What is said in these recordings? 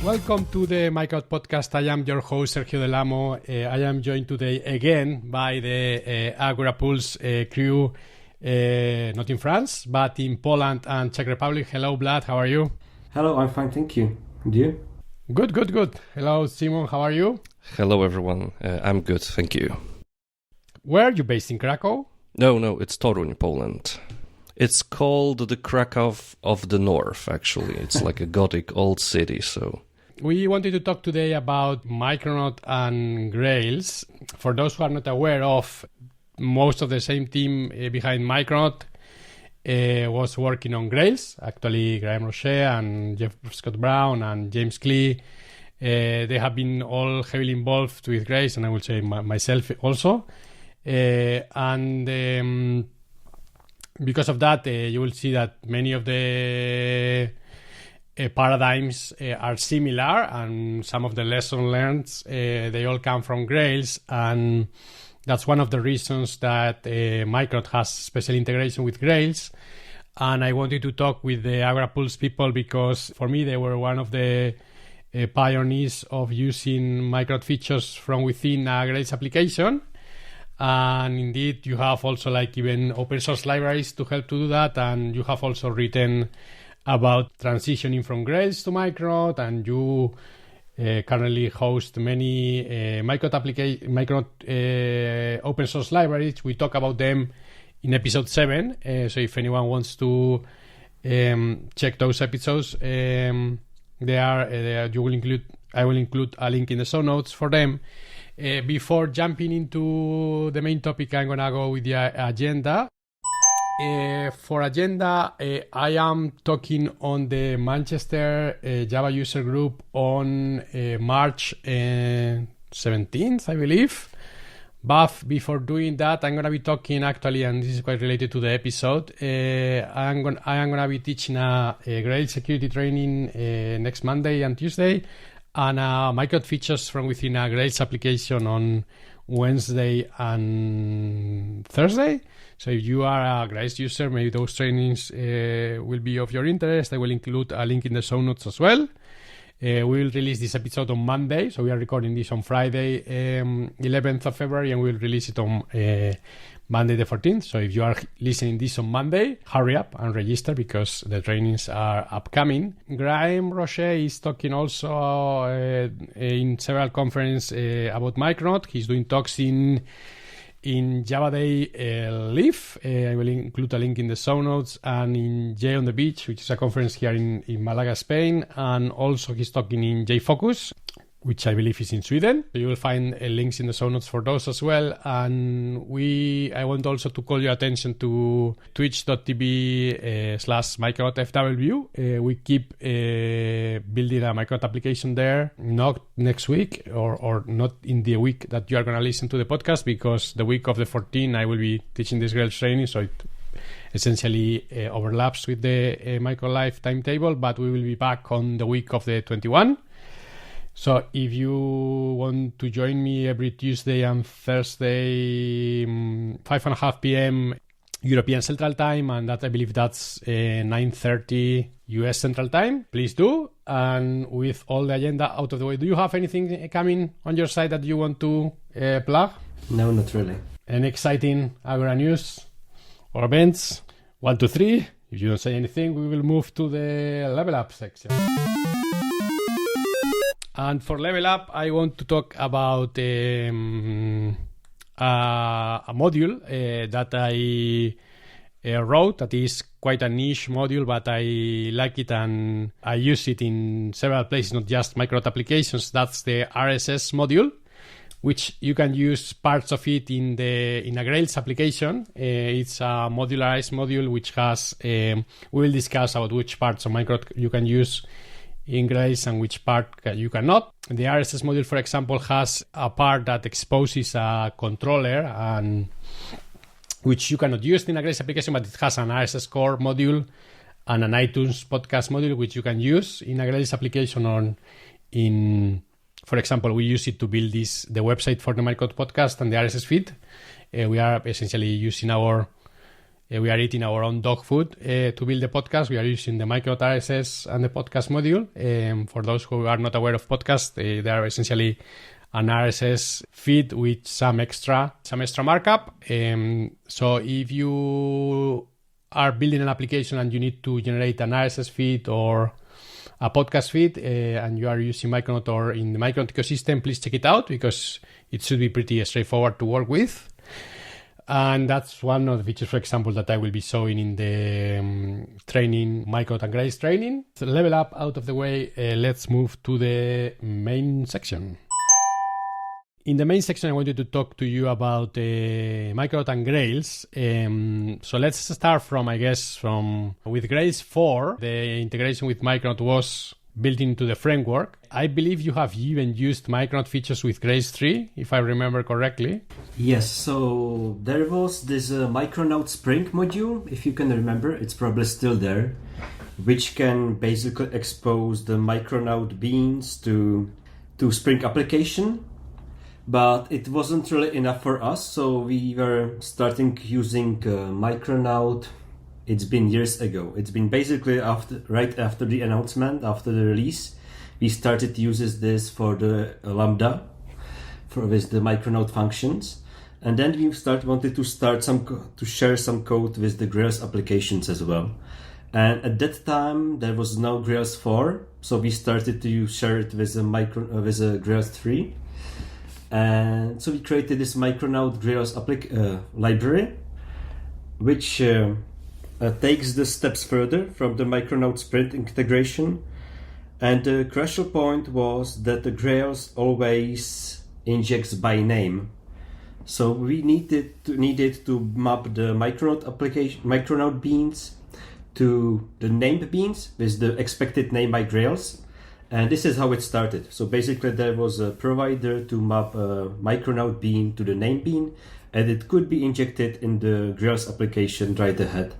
Welcome to the Micronaut Podcast. I am your host, Sergio del Amo. I am joined today again by the Agorapulse crew, not in France, but in Poland and Czech Republic. Hello, Vlad. How are you? Hello, I'm fine, thank you. And you? Good. Hello, Simon. How are you? Hello, everyone. I'm good, thank you. Where are you based, in Krakow? No, it's Toruń, Poland. It's called the Krakow of the North, actually. It's like a Gothic old city, so... We wanted to talk today about Micronaut and Grails. For those who are not aware of, most of the same team behind Micronaut was working on Grails. Actually, Graham Roche and Jeff Scott Brown and James Clee, they have been all heavily involved with Grails, and I will say myself also. Because of that, you will see that many of the paradigms are similar, and some of the lessons learned, they all come from Grails, and that's one of the reasons that Micronaut has special integration with Grails. And I wanted to talk with the Agorapulse people because for me they were one of the pioneers of using Micronaut features from within a Grails application. And indeed, you have also like even open source libraries to help to do that, and you have also written about transitioning from Grails to Micronaut, and you currently host many Micronaut open source libraries. We talk about them in episode 7, so if anyone wants to check those episodes, I will include a link in the show notes for them. Before jumping into the main topic, I'm gonna go with the agenda. For agenda, I am talking on the Manchester Java user group on March 17th, I believe. But before doing that, I'm going to be talking actually, and this is quite related to the episode, I am going to be teaching a Grails security training next Monday and Tuesday, and Micronaut features from within a Grails application on Wednesday and Thursday. So if you are a Grails user, maybe those trainings will be of your interest. I will include a link in the show notes as well. We will release this episode on Monday. So we are recording this on Friday, 11th of February, and we will release it on Monday the 14th. So if you are listening this on Monday, hurry up and register because the trainings are upcoming. Graham Roche is talking also in several conferences about Micronaut. He's doing talks in Java Day Live. I will include a link in the show notes, and in J on the Beach, which is a conference here in Malaga, Spain, and also he's talking in JFocus, which I believe is in Sweden. So you will find links in the show notes for those as well. And I want also to call your attention to twitch.tv/MicronautFW. We keep building a Micronaut application there, not next week or not in the week that you are going to listen to the podcast, because the week of the 14th I will be teaching this Grails training, so it essentially overlaps with the Micro Live timetable, but we will be back on the week of the 21. So if you want to join me every Tuesday and Thursday, 5:30 p.m. European Central Time, and that I believe that's 9:30 US Central Time, please do. And with all the agenda out of the way, do you have anything coming on your side that you want to plug? No, not really. Any exciting Agora news or events? 1, 2, 3. If you don't say anything, we will move to the level up section. And for level up, I want to talk about a module that I wrote that is quite a niche module, but I like it and I use it in several places, not just Micronaut applications. That's the RSS module, which you can use parts of it in a Grails application. It's a modularized module which has, we will discuss about which parts of Micronaut you can use in Grails and which part you cannot. The RSS module, for example, has a part that exposes a controller, and which you cannot use in a Grails application, but it has an RSS core module and an iTunes podcast module, which you can use in a Grails application. For example, we use it to build the website for the Micronaut Podcast and the RSS feed. We are essentially using our We are eating our own dog food to build the podcast. We are using the Micronaut RSS and the podcast module. For those who are not aware of podcasts, they are essentially an RSS feed with some extra markup. So if you are building an application and you need to generate an RSS feed or a podcast feed, and you are using Micronaut or in the Micronaut ecosystem, please check it out because it should be pretty straightforward to work with. And that's one of the features, for example, that I will be showing in the training, Micronaut and Grails training. So level up out of the way, let's move to the main section. In the main section, I wanted to talk to you about Micronaut and Grails. So let's start with Grails 4. The integration with Micronaut was built into the framework. I believe you have even used Micronaut features with Grails 3, if I remember correctly. Yes, so there was this Micronaut Spring module, if you can remember, it's probably still there, which can basically expose the Micronaut beans to Spring application. But it wasn't really enough for us, so we were starting using Micronaut. It's been years ago. It's been basically right after the announcement, after the release, we started to use this for the Lambda, with the Micronaut functions, and then we wanted to share some code with the Grails applications as well. And at that time there was no Grails 4, so we started to share it with a Grails 3, and so we created this Micronaut Grails library, which takes the steps further from the Micronaut Sprint integration. And the crucial point was that the Grails always injects by name. So we needed to map the Micronaut beans to the named beans with the expected name by Grails. And this is how it started. So basically there was a provider to map a Micronaut bean to the name bean, and it could be injected in the Grails application right ahead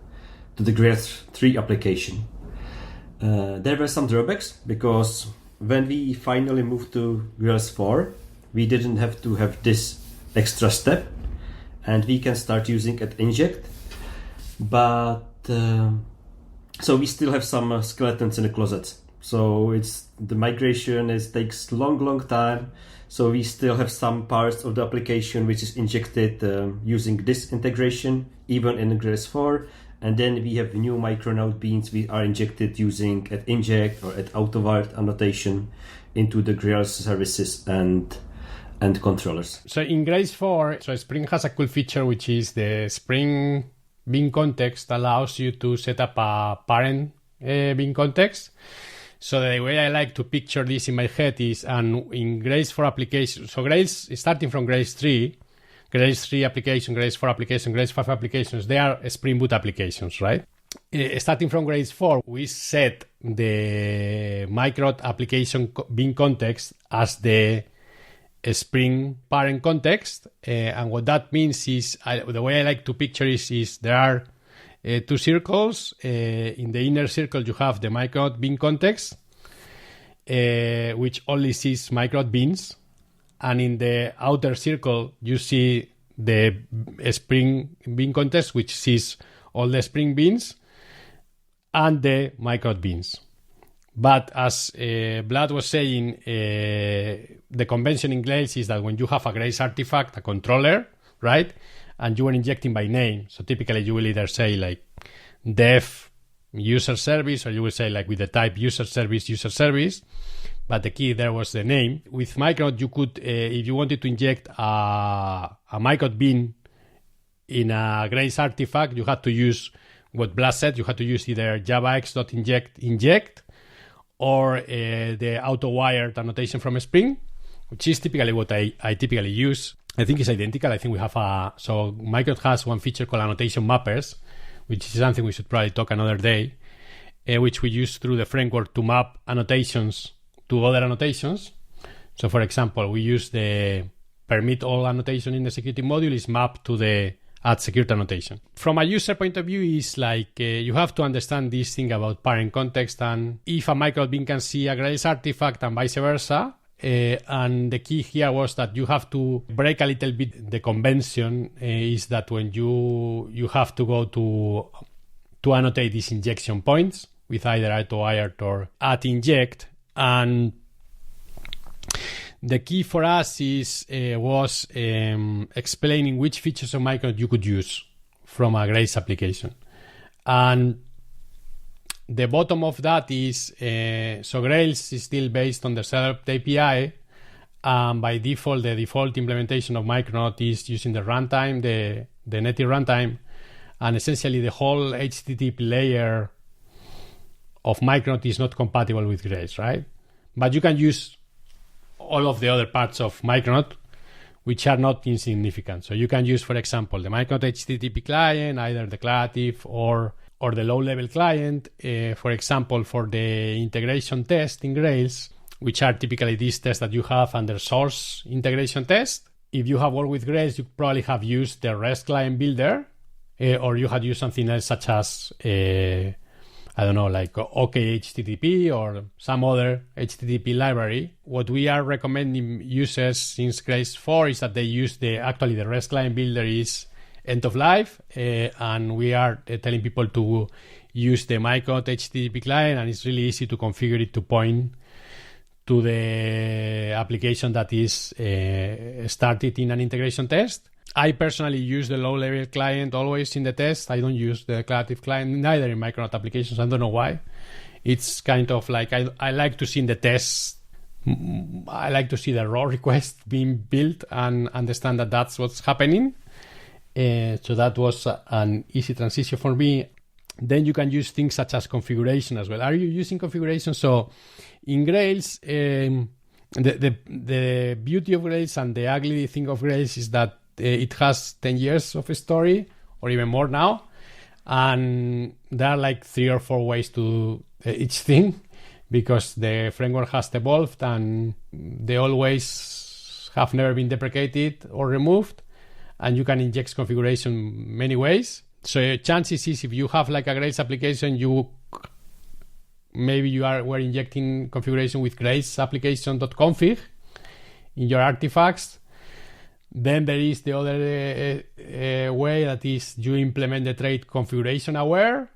to the Grails 3 application. There were some drawbacks because when we finally moved to Grails 4, we didn't have to have this extra step, and we can start using it inject. But so we still have some skeletons in the closet. So the migration takes long time. So we still have some parts of the application which is injected using this integration, even in Grails 4. And then we have new Micronaut beans we are injected using at inject or at autoward annotation into the Grails services and controllers. So in Grails 4, Spring has a cool feature, which is the Spring bean context allows you to set up a parent bean context. So the way I like to picture this in my head is, and in Grails 4 applications, so Grails, starting from Grails 3 application, Grails 4 application, Grails 5 applications, they are Spring Boot applications, right? Starting from Grails 4, we set the Micronaut application bean context as the Spring parent context. And what that means is, the way I like to picture is there are two circles. In the inner circle, you have the Micronaut bean context, which only sees Micronaut beans. And in the outer circle, you see the Spring bean context, which sees all the Spring beans and the Micronaut beans. But as Vlad was saying, the convention in Grails is that when you have a Grails artifact, a controller, right, and you are injecting by name, so typically you will either say like def user service, or you will say like with the type user service. But the key there was the name. With Micronaut, you could, if you wanted to inject a Micronaut bean in a Grails artifact, you had to use what Vlad said. You had to use either javax.inject or the auto-wired annotation from Spring, which is typically what I typically use. I think it's identical. I think we have so Micronaut has one feature called annotation mappers, which is something we should probably talk another day, which we use through the framework to map annotations to other annotations. So for example, we use the permit all annotation in the security module is mapped to the add security annotation. From a user point of view, is like you have to understand this thing about parent context, and if a Micronaut bean can see a Grails artifact and vice versa, And the key here was that you have to break a little bit the convention, is that when you have to go to annotate these injection points with either @IRT or @inject. And the key for us was explaining which features of Micronaut you could use from a Grails application. And the bottom of that is, so Grails is still based on the Served API. By default, the default implementation of Micronaut is using the runtime, the native runtime. And essentially, the whole HTTP layer of Micronaut is not compatible with Grails, right? But you can use all of the other parts of Micronaut, which are not insignificant. So you can use, for example, the Micronaut HTTP client, either declarative or the low-level client, for example, for the integration test in Grails, which are typically these tests that you have under source integration test. If you have worked with Grails, you probably have used the REST client builder, or you had used something else such as, I don't know, like OKHTTP or some other HTTP library. What we are recommending users since Grails 4 is that they use the REST client builder is end of life, and we are telling people to use the Micronaut HTTP client, and it's really easy to configure it to point to the application that is started in an integration test. I personally use the low-level client always in the test. I don't use the declarative client, neither in Micronaut applications. I don't know why. It's kind of like I like to see in the tests, I like to see the raw request being built and understand that that's what's happening. So that was an easy transition for me. Then you can use things such as configuration as well. Are you using configuration? So in Grails, the beauty of Grails and the ugly thing of Grails is that it has 10 years of a story, or even more now. And there are like 3 or 4 ways to each thing, because the framework has evolved and they always have never been deprecated or removed. And you can inject configuration many ways. So chances is if you have like a Grails application, maybe you were injecting configuration with Grails application.config in your artifacts. Then there is the other way, that is you implement the trait configuration aware,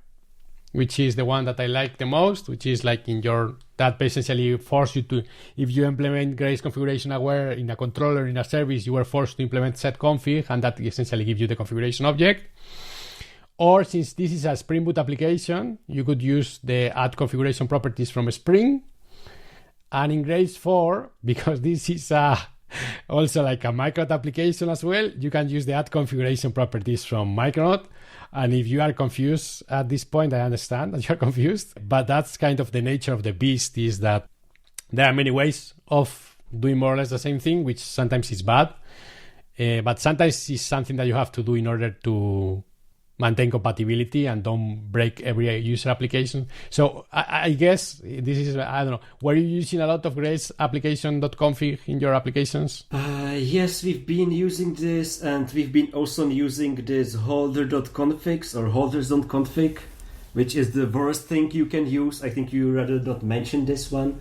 which is the one that I like the most, which is like that essentially force you to, if you implement Grails configuration aware in a controller, in a service, you were forced to implement setconfig, and that essentially gives you the configuration object. Or since this is a Spring Boot application, you could use the add configuration properties from Spring. And in Grails 4, because this is also like a Micronaut application as well, you can use the add configuration properties from Micronaut. And if you are confused at this point, I understand that you're confused, but that's kind of the nature of the beast, is that there are many ways of doing more or less the same thing, which sometimes is bad, but sometimes it's something that you have to do in order to maintain compatibility and don't break every user application. So I guess this is, I don't know, were you using a lot of Grails application.config in your applications? Yes, we've been using this, and we've been also using this holder.configs or holders.config, which is the worst thing you can use. I think you rather not mention this one.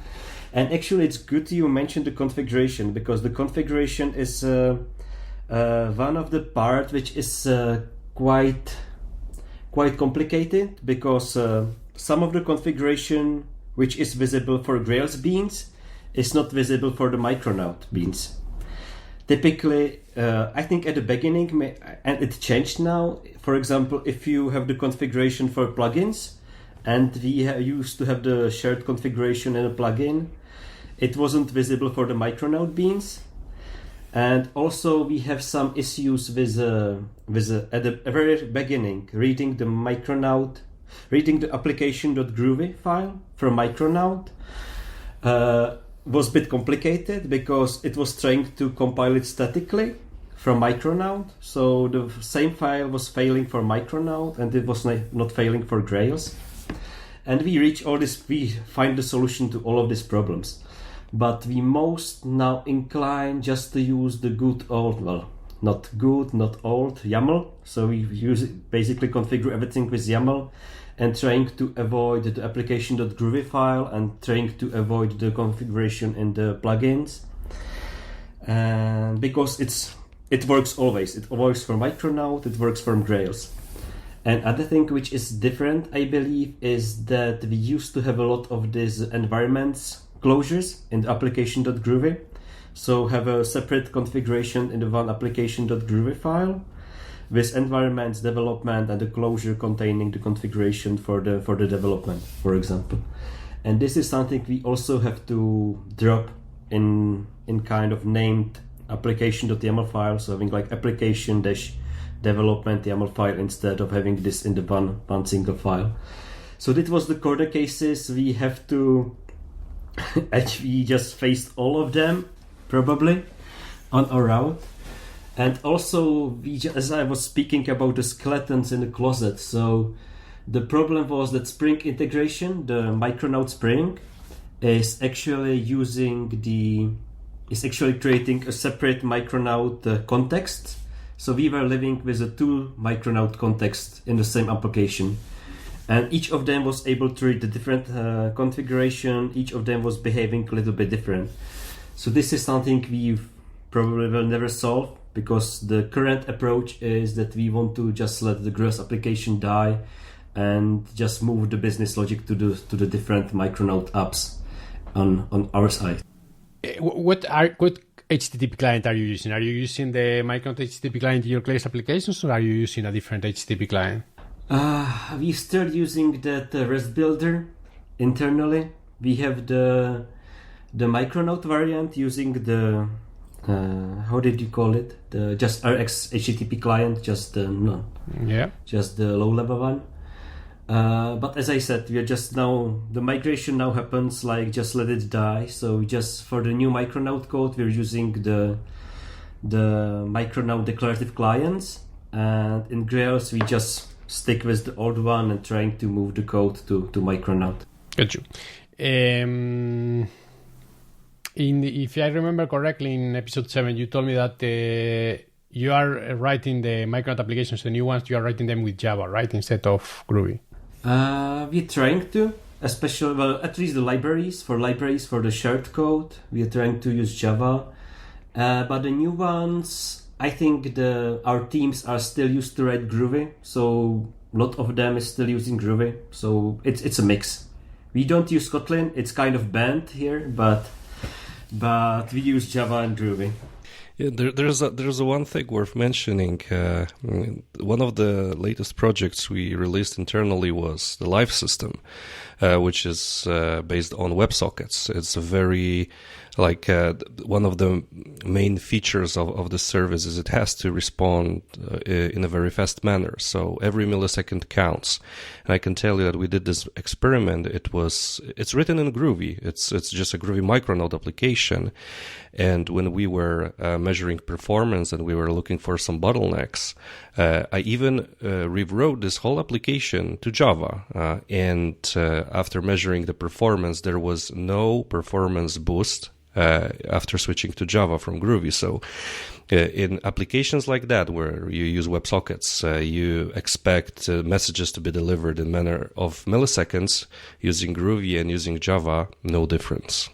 And actually it's good you mentioned the configuration, because the configuration is one of the part which is quite complicated, because some of the configuration which is visible for Grails beans is not visible for the Micronaut beans. Typically, I think at the beginning, and it changed now, for example, if you have the configuration for plugins, and we used to have the shared configuration in a plugin, it wasn't visible for the Micronaut beans. And also we have some issues with at the very beginning, reading the application.groovy file from Micronaut was a bit complicated, because it was trying to compile it statically from Micronaut. So the same file was failing for Micronaut, and it was not failing for Grails. And we find the solution to all of these problems. But we most now incline just to use the good old, not good, not old YAML. So we basically configure everything with YAML, and trying to avoid the application.groovy file and trying to avoid the configuration in the plugins. And because it works always. It works for Micronaut, it works for Grails. And other thing which is different, I believe, is that we used to have a lot of these environments closures in the application.groovy. So have a separate configuration in the one application.groovy file with environments, development, and the closure containing the configuration for the development, for example. And this is something we also have to drop in kind of named application.yaml file, so having like application-development YAML file instead of having this in the one single file. So that was the corner cases we have to actually just faced all of them probably on our route. And also, as I was speaking about the skeletons in the closet, so the problem was that Spring integration, the Micronaut Spring, is actually creating a separate Micronaut context. So we were living with a two Micronaut context in the same application. And each of them was able to read the different configuration. Each of them was behaving a little bit different. So this is something we probably will never solve, because the current approach is that we want to just let the Grails application die and just move the business logic to the different Micronaut apps on our side. What HTTP client are you using? Are you using the Micronaut HTTP client in your Grails applications, or are you using a different HTTP client? We still using that REST builder internally. We have the Micronaut variant using the how did you call it? The just RX HTTP client, just the low level one. But as I said, we are just now, the migration now happens like just let it die. So just for the new Micronaut code, we're using the Micronaut declarative clients, and in Grails we just stick with the old one and trying to move the code to Micronaut. Got you. If I remember correctly, in episode 7, you told me that you are writing the Micronaut applications, the new ones, you are writing them with Java, right, instead of Groovy? We're trying to, especially, well, at least the libraries for the shared code, we are trying to use Java. But the new ones, I think our teams are still used to write Groovy, so a lot of them is still using Groovy. So it's a mix. We don't use Kotlin; it's kind of banned here, but we use Java and Groovy. Yeah, there's a one thing worth mentioning. One of the latest projects we released internally was the Live system, which is based on WebSockets. It's a very one of the main features of the service is it has to respond in a very fast manner. So every millisecond counts. And I can tell you that we did this experiment. It's written in Groovy. It's just a Groovy Micronaut application. And when we were measuring performance and we were looking for some bottlenecks, I even rewrote this whole application to Java. And after measuring the performance, there was no performance boost after switching to Java from Groovy. So in applications like that, where you use WebSockets, you expect messages to be delivered in a manner of milliseconds. Using Groovy and using Java, no difference.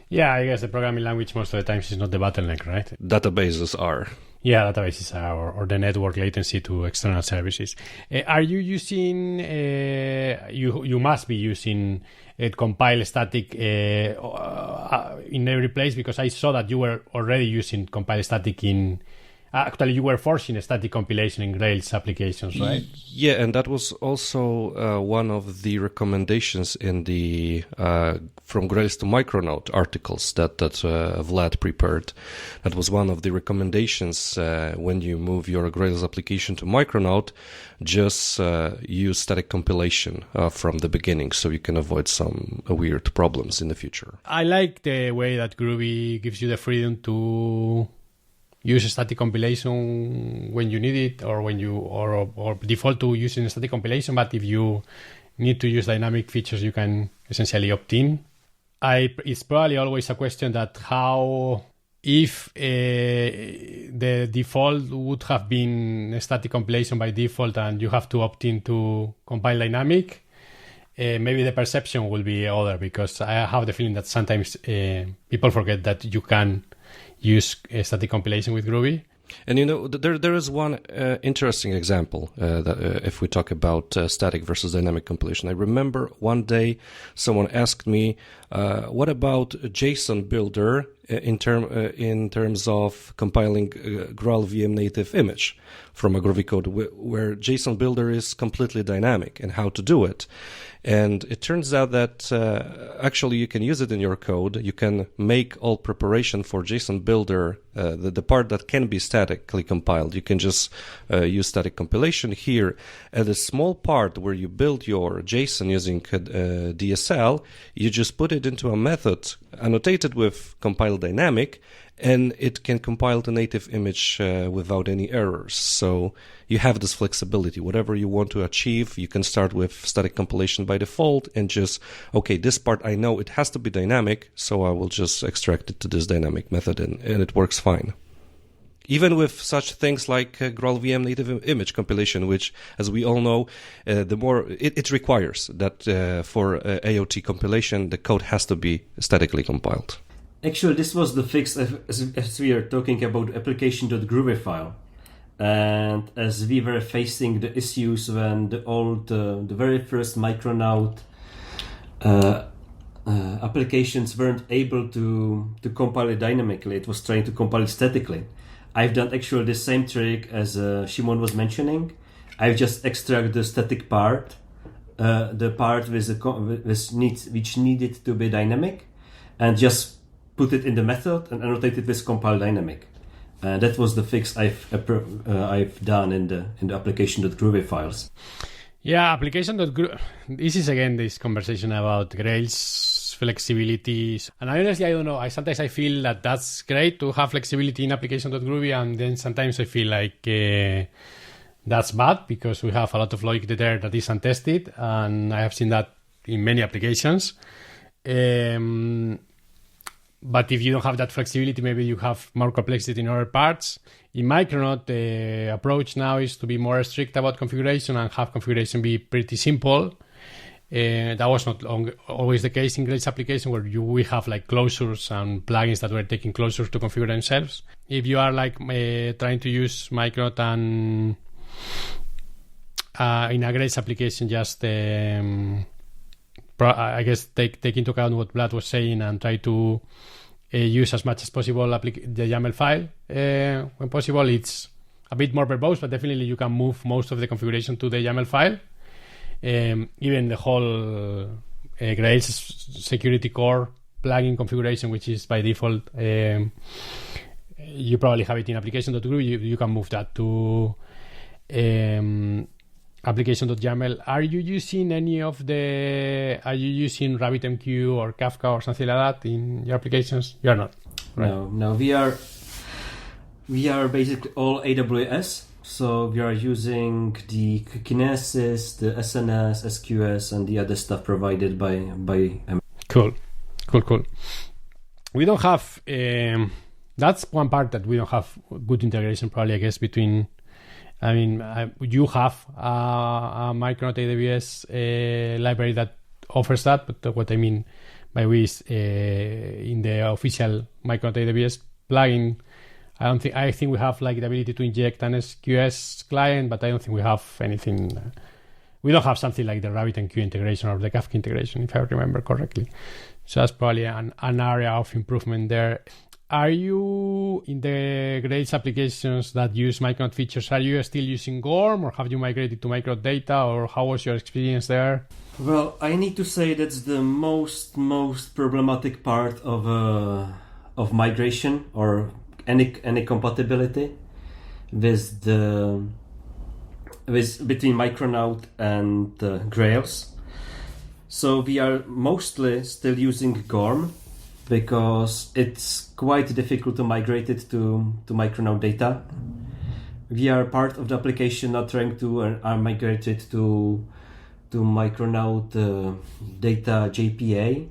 Yeah, I guess the programming language most of the times is not the bottleneck, right? Databases are. Yeah, databases are, or the network latency to external services. Are you using, you must be using compile static in every place, because I saw that you were already using compile static actually you were forcing a static compilation in Grails applications, right? Yeah, and that was also one of the recommendations in the from Grails to Micronaut articles that Vlad prepared. That was one of the recommendations when you move your Grails application to Micronaut, just use static compilation from the beginning so you can avoid some weird problems in the future. I like the way that Groovy gives you the freedom to use a static compilation when you need it, or when you or default to using a static compilation, but if you need to use dynamic features, you can essentially opt in. It's probably always a question that how if the default would have been a static compilation by default and you have to opt in to compile dynamic, maybe the perception will be other, because I have the feeling that sometimes people forget that you can use a static compilation with Groovy. And there is one interesting example that if we talk about static versus dynamic compilation. I remember one day someone asked me, "What about JSON builder in terms of compiling Grail VM native image from a Groovy code, where JSON builder is completely dynamic, and how to do it?" And it turns out that actually you can use it in your code. You can make all preparation for JSON builder, the part that can be statically compiled. You can just use static compilation here. At a small part where you build your JSON using DSL, you just put it into a method annotated with compile dynamic, and it can compile the native image without any errors. So you have this flexibility. Whatever you want to achieve, you can start with static compilation by default and just, okay, this part I know it has to be dynamic, so I will just extract it to this dynamic method, and it works fine. Even with such things like Grail VM native image compilation, which, as we all know, the more it requires that for AOT compilation, the code has to be statically compiled. Actually, this was the fix as we are talking about application.groovy file. And as we were facing the issues when the very first Micronaut applitions weren't able to compile it dynamically, it was trying to compile it statically. I've done actually the same trick as Shimon was mentioning. I've just extracted the static part, the part which needed to be dynamic, and just put it in the method and annotate it with compile dynamic. That was the fix I've done in the application.groovy files. Yeah, application.groovy. This is again this conversation about Grails flexibility. And honestly, I don't know. Sometimes I feel that that's great to have flexibility in application.groovy, and then sometimes I feel like that's bad because we have a lot of logic there that is untested, and I have seen that in many applications. But if you don't have that flexibility, maybe you have more complexity in other parts. In Micronaut, the approach now is to be more strict about configuration and have configuration be pretty simple. That was not always the case in Grails application, where we have like closures and plugins that were taking closures to configure themselves. If you are like trying to use Micronaut and in a Grails application, just I guess take into account what Vlad was saying and try to use as much as possible the YAML file. When possible, it's a bit more verbose, but definitely you can move most of the configuration to the YAML file. Even the whole Grails security core plugin configuration, which is by default, you probably have it in application.groovy. You can move that to application.yaml. Are you using RabbitMQ or Kafka or something like that in your applications? You are not, right? No, we are basically all AWS. So we are using the Kinesis, the SNS, SQS, and the other stuff provided by Cool. We don't have that's one part that we don't have good integration probably, I guess, between you have a Micronaut AWS library that offers that, but what I mean by is in the official Micronaut AWS plugin, I think we have like the ability to inject an SQS client, but I don't think we have anything. We don't have something like the RabbitMQ integration or the Kafka integration, if I remember correctly. So that's probably an area of improvement there. Are you, in the Grails applications that use Micronaut features, are you still using GORM, or have you migrated to Micronaut data, or how was your experience there? Well, I need to say that's the most problematic part of migration or any compatibility with between Micronaut and Grails. So we are mostly still using GORM, because it's quite difficult to migrate it to Micronaut data. We are part of the application not trying to migrate it to Micronaut data JPA,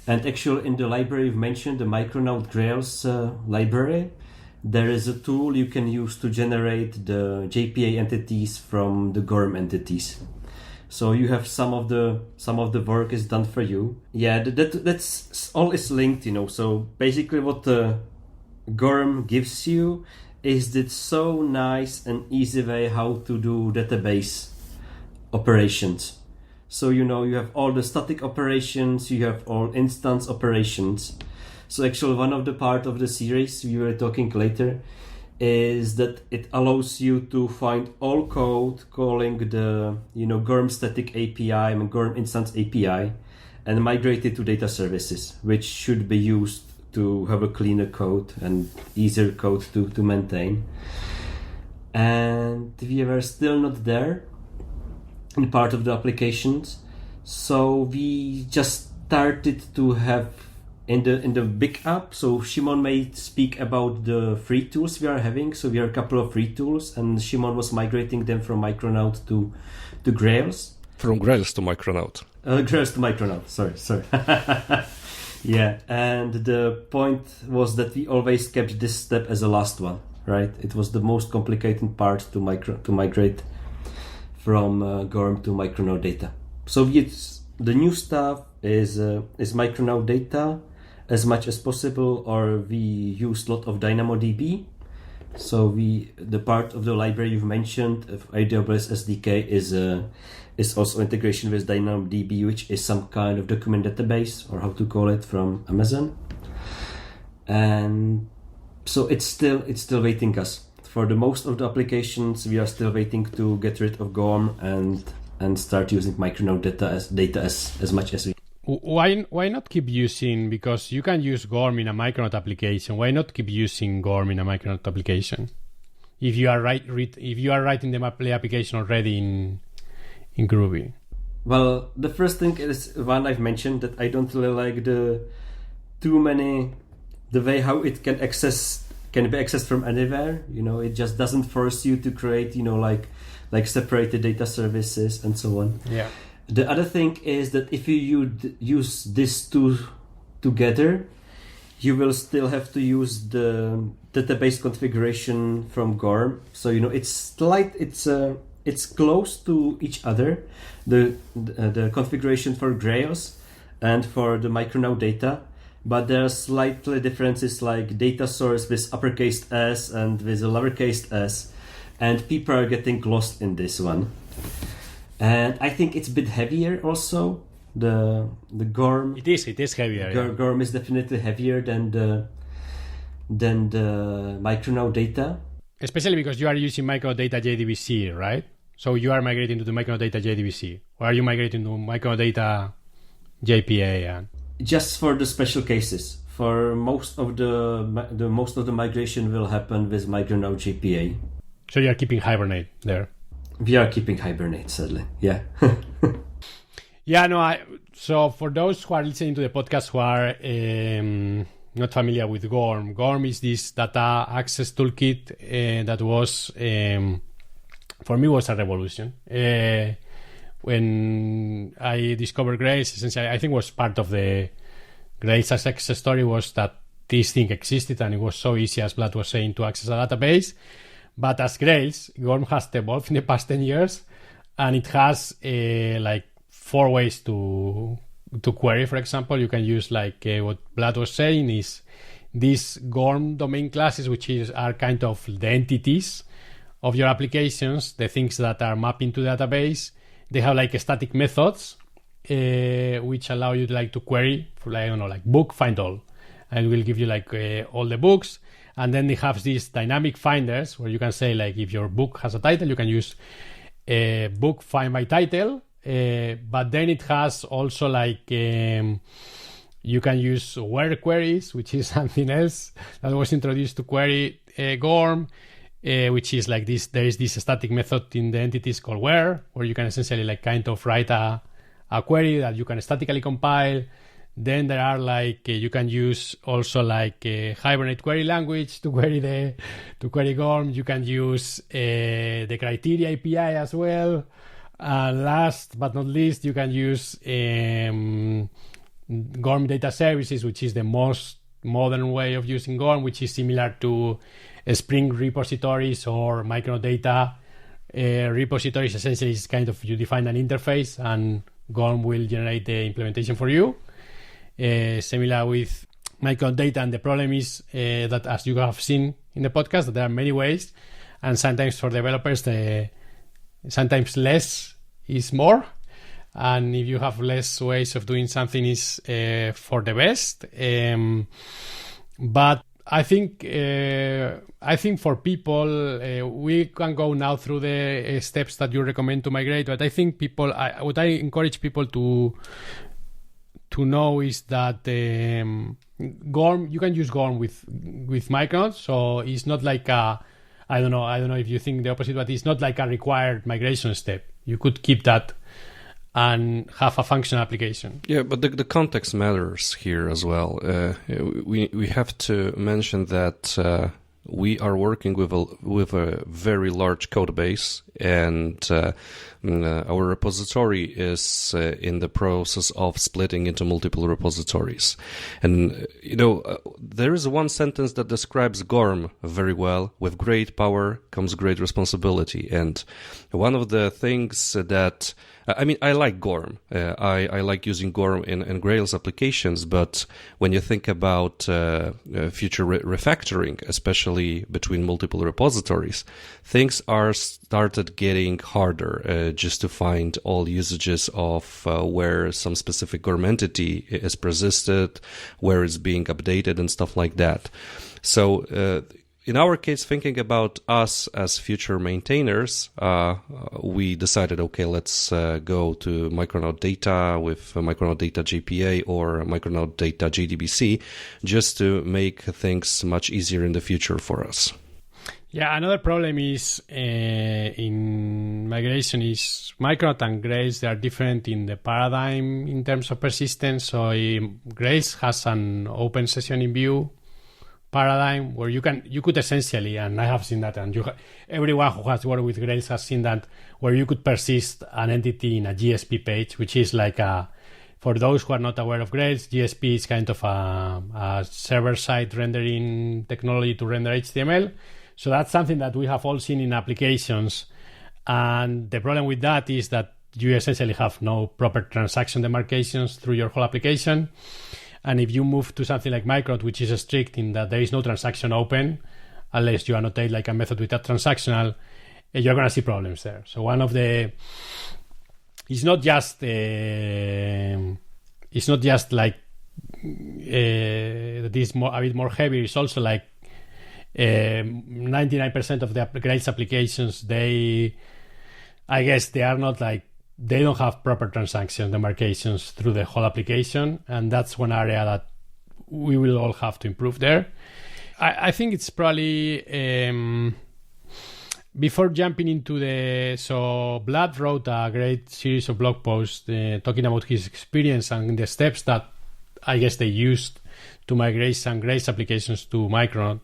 And actually, in the library you've mentioned, the Micronaut Grails library, there is a tool you can use to generate the JPA entities from the GORM entities. So you have some of the work is done for you. Yeah, that's all is linked, So basically, what the GORM gives you is this so nice and easy way how to do database operations. So you have all the static operations, you have all instance operations. So actually one of the part of the series we were talking later is that it allows you to find all code calling the GORM static API and GORM instance API and migrate it to data services, which should be used to have a cleaner code and easier code to maintain. And we were still not there in part of the applications, so we just started to have in the big app. So Shimon may speak about the free tools we are having. So we have a couple of free tools, and Shimon was migrating them from Micronaut to Grails. From Grails to Micronaut. Grails to Micronaut. Sorry. Yeah, and the point was that we always kept this step as the last one, right? It was the most complicated part to migrate from GORM to Micronaut data. So the new stuff is Micronaut data as much as possible, or we use a lot of DynamoDB. So the part of the library you've mentioned of AWS SDK is also integration with DynamoDB, which is some kind of document database, or how to call it, from Amazon. And so it's still waiting us. For the most of the applications, we are still waiting to get rid of GORM and start using Micronaut data as much as we. Why not keep using, because you can use GORM in a Micronaut application, why not keep using GORM in a Micronaut application? If you are writing the application already in Groovy. Well, the first thing is one I've mentioned, that I don't really like the way how it can be accessed from anywhere. It just doesn't force you to create like separated data services and so on. Yeah. The other thing is that if you use these two together, you will still have to use the database configuration from GORM. So it's close to each other, the configuration for Grails and for the Micronaut data, but there are slightly differences, like data source with uppercase S and with a lowercase s, and people are getting lost in this one. And I think it's a bit heavier also. The GORM. It is heavier. GORM is definitely heavier than the Micronaut data. Especially because you are using Micronaut data JDBC, right? So you are migrating to the Micronaut data JDBC, or are you migrating to Micronaut data JPA? Just for the special cases. For most of the migration will happen with Micronaut JPA. So you are keeping Hibernate there. We are keeping Hibernate, sadly. Yeah. Yeah, no. So for those who are listening to the podcast who are not familiar with GORM, GORM is this data access toolkit that was, for me, was a revolution. When I discovered Grails, essentially, I think was part of the Grails success story was that this thing existed and it was so easy, as Vlad was saying, to access a database. But as Grails, GORM has evolved in the past 10 years, and it has like 4 ways to query. For example, you can use what Vlad was saying is these GORM domain classes, which are kind of the entities of your applications, the things that are mapping to the database. They have like static methods, which allow you to query for book find all, and it will give you all the books. And then they have these dynamic finders where you can say, if your book has a title, you can use book find by title. But then it has also you can use where queries, which is something else that was introduced to query GORM, which is this. There is this static method in the entities called where you can essentially write a query that you can statically compile. Then there are you can use also Hibernate query language to query GORM. You can use the criteria API as well. Last but not least, you can use Gorm Data Services, which is the most modern way of using Gorm, which is similar to Spring repositories or Micronaut Data repositories. Essentially, it's kind of you define an interface and Gorm will generate the implementation for you. Similar with Micronaut Data, and the problem is that, as you have seen in the podcast, that there are many ways, and sometimes for developers, sometimes less is more, and if you have less ways of doing something, is for the best. But I think for people, we can go now through the steps that you recommend to migrate. But I think what I encourage people to know is that Gorm, you can use Gorm with Micronaut, so it's not like I don't know if you think the opposite, but it's not like a required migration step. You could keep that and have a functional application. Yeah, but the context matters here as well. We have to mention that we are working with a very large code base, and our repository is in the process of splitting into multiple repositories. And there is one sentence that describes Gorm very well: with great power comes great responsibility. And one of the things that I like Gorm. I like using Gorm in Grails applications, but when you think about future refactoring, especially between multiple repositories, things are started getting harder just to find all usages of where some specific Gorm entity is persisted, where it's being updated, and stuff like that. So in our case, thinking about us as future maintainers, we decided, okay, let's go to Micronaut Data with Micronaut Data JPA or Micronaut Data JDBC, just to make things much easier in the future for us. Yeah, another problem is in migration is Micronaut and Grails. They are different in the paradigm in terms of persistence. So Grails has an open session in view paradigm where you could essentially, and I have seen that, and everyone who has worked with Grails has seen that, where you could persist an entity in a GSP page, which is like for those who are not aware of Grails, GSP is kind of a server-side rendering technology to render HTML. So that's something that we have all seen in applications, and the problem with that is that you essentially have no proper transaction demarcations through your whole application. And if you move to something like Micronaut, which is strict in that there is no transaction open, unless you annotate like a method with that transactional, you're going to see problems there. So one of the, it's not just like that is a bit more heavy. It's also like 99% of the Grails applications, I guess they are not like, they don't have proper transaction demarcations through the whole application, and that's one area that we will all have to improve there. I think it's probably before jumping into so Vlad wrote a great series of blog posts talking about his experience and the steps that I guess they used to migrate some Grails applications to Micronaut.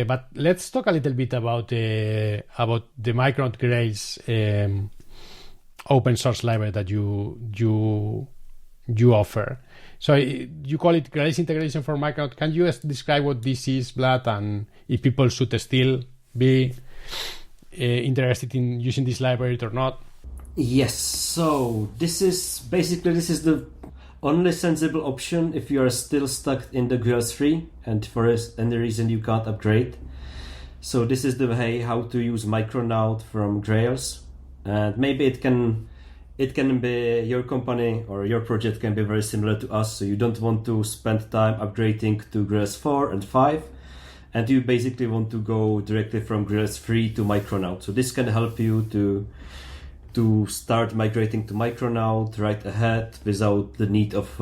But let's talk a little bit about the Micronaut Grails open source library that you offer. So you call it Grails integration for Micronaut. Can you describe what this is, Vlad, and if people should still be interested in using this library or not? Yes. So this is the only sensible option if you are still stuck in the Grails 3 and for any reason you can't upgrade. So this is the way how to use Micronaut from Grails. And maybe it can be your company or your project can be very similar to us. So you don't want to spend time upgrading to Grails 4 and 5, and you basically want to go directly from Grails 3 to Micronaut. So this can help you to start migrating to Micronaut right ahead without the need of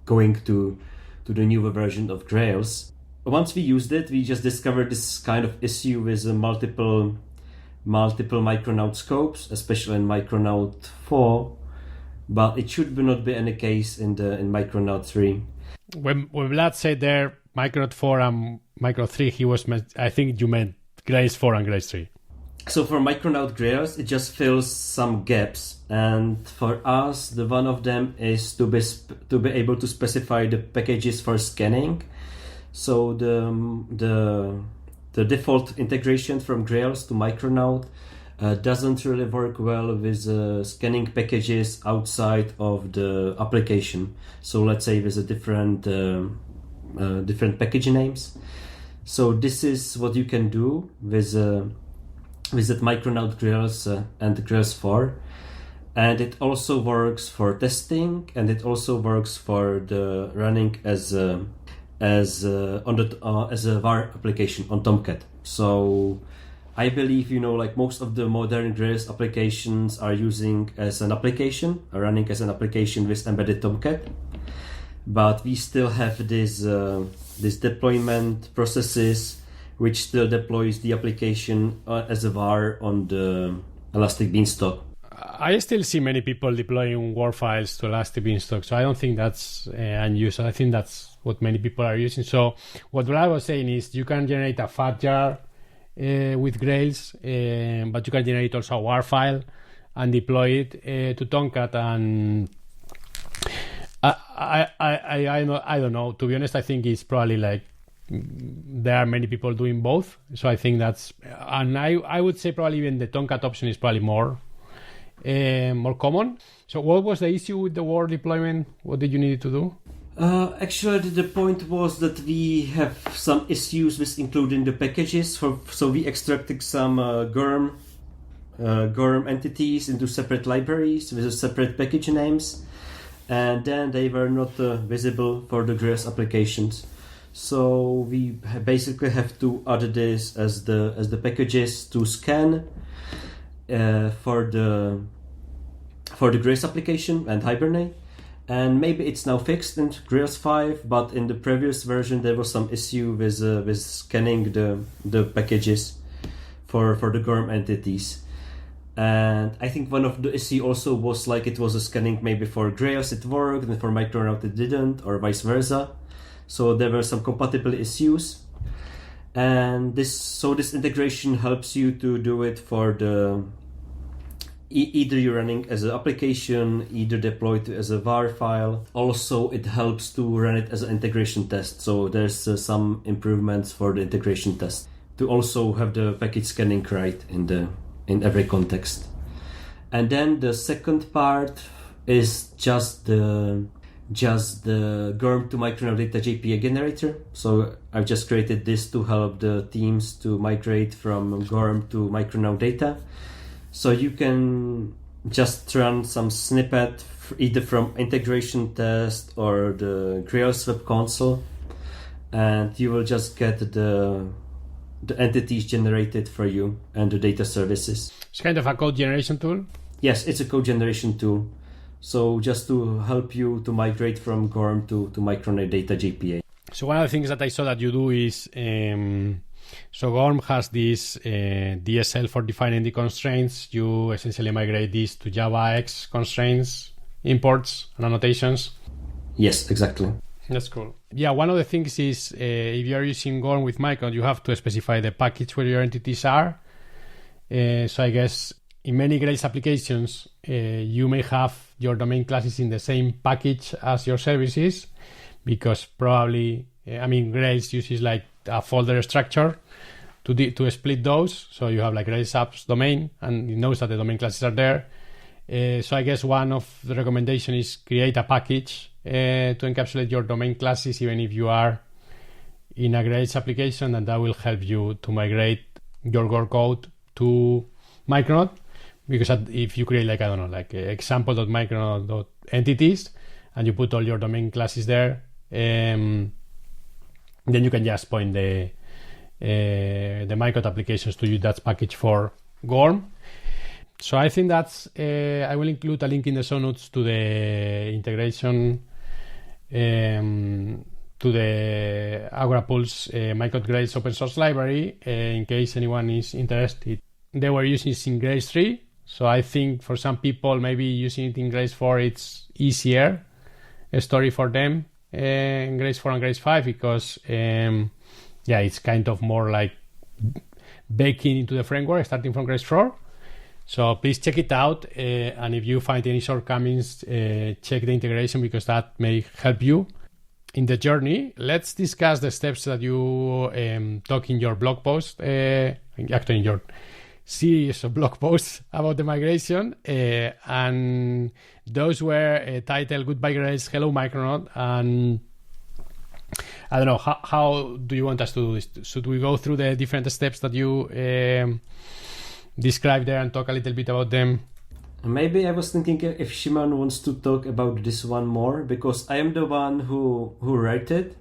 going to the newer version of Grails. Once we used it, we just discovered this kind of issue with multiple Micronaut scopes, especially in Micronaut 4, but it should not be any case in Micronaut 3. When Vlad said there Micronaut 4 and Micronaut 3, I think you meant Grails 4 and Grails 3. So for Micronaut Grails, it just fills some gaps, and for us, the one of them is to be able to specify the packages for scanning. So the default integration from Grails to Micronaut doesn't really work well with scanning packages outside of the application. So let's say with a different package names. So this is what you can do with that Micronaut Grails and Grails 4, and it also works for testing, and it also works for the running as a var application on Tomcat. So I believe like most of the modern Grails applications are running as an application with embedded Tomcat, but we still have this deployment processes which still deploys the application as a var on the Elastic Beanstalk. I still see many people deploying WAR files to Elastic Beanstalk, so I don't think that's unused. I think that's what many people are using. So what I was saying is you can generate a fat jar with Grails, but you can generate also a WAR file and deploy it to Tomcat. And I don't know. To be honest, I think it's probably like there are many people doing both. So I think that's, and I would say probably even the Tomcat option is probably more common. So what was the issue with the WAR deployment? What did you need to do? Actually, the point was that we have some issues with including the packages. So we extracted some GURM entities into separate libraries with separate package names, and then they were not visible for the Grails applications. So we basically have to add this as the packages to scan for the Grails application and Hibernate. And maybe it's now fixed in Grails 5, but in the previous version there was some issue with scanning the packages for the GURM entities. And I think one of the issue also was like it was a scanning maybe for Grails it worked and for Micronaut it didn't, or vice versa. So there were some compatibility issues. And this integration helps you to do it for the either you're running as an application, either deployed as a var file. Also, it helps to run it as an integration test. So there's some improvements for the integration test to also have the package scanning right in every context. And then the second part is just the GURM to Micronaut data JPA generator. So I've just created this to help the teams to migrate from GURM to Micronaut data. So you can just run some snippet either from integration test or the Grails web console, and you will just get the entities generated for you and the data services. It's kind of a code generation tool? Yes, it's a code generation tool. So just to help you to migrate from GURM to Micronaut data JPA. So one of the things that I saw that you do is so GURM has this DSL for defining the constraints. You essentially migrate this to JavaX constraints, imports, and annotations. Yes, exactly. That's cool. Yeah, one of the things is if you're using GURM with Micronaut, you have to specify the package where your entities are. So I guess in many Grails applications, you may have your domain classes in the same package as your services, because probably, Grails uses like a folder structure to split those. So you have like Grails apps domain, and it knows that the domain classes are there. So I guess one of the recommendation is create a package to encapsulate your domain classes, even if you are in a Grails application, and that will help you to migrate your GURM code to Micronaut. Because if you create like example.micronaut.entities and you put all your domain classes there, then you can just point the Micronaut applications to use that package for GURM. So I think that's I will include a link in the show notes to the integration to the Agorapulse Micronaut Grails open source library in case anyone is interested. They were using it in Grails 3. So I think for some people, maybe using it in Grails 4, it's easier a story for them in Grails 4 and Grails 5, because it's kind of more like baking into the framework, starting from Grails 4. So please check it out. And if you find any shortcomings, check the integration, because that may help you in the journey. Let's discuss the steps that you talk in your blog post, actually in your series of blog posts about the migration, and those were titled Goodbye Grails, Hello Micronaut, and I don't know, how do you want us to do this? Should we go through the different steps that you described there and talk a little bit about them? Maybe I was thinking if Shimon wants to talk about this one more, because I am the one who wrote it,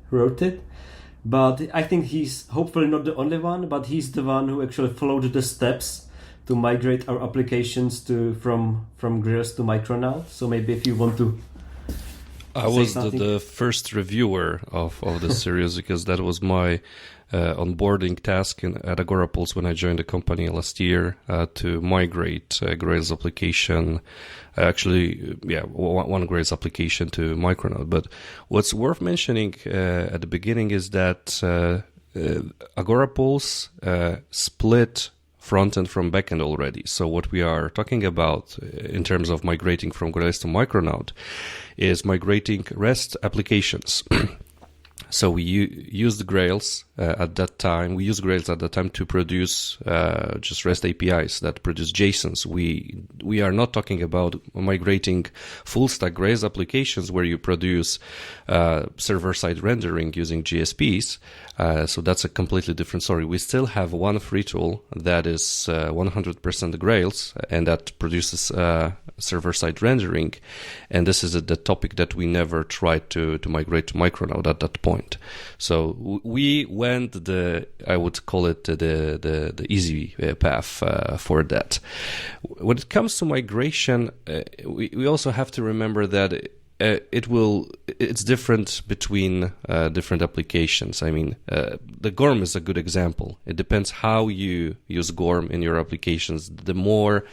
but I think he's hopefully not the only one, but he's the one who actually followed the steps to migrate our applications from Grails to Micronaut. So maybe if you want to I was the first reviewer of the series, because that was my onboarding task at Agorapulse when I joined the company last year, to migrate Grails application, one Grails application to Micronaut. But what's worth mentioning at the beginning is that Agorapulse split front-end from back-end already. So what we are talking about in terms of migrating from Grails to Micronaut is migrating REST applications. So we used Grails at that time. We used Grails at that time to produce just REST APIs that produce JSONs. We are not talking about migrating full-stack Grails applications where you produce server-side rendering using GSPs. So that's a completely different story. We still have one free tool that is 100% Grails, and that produces server-side rendering. And this is the topic that we never tried to migrate to Micronaut at that point. So we went I would call it the easy path for that. When it comes to migration, we also have to remember that it's different between different applications. I mean, the GORM is a good example. It depends how you use GORM in your applications. The more,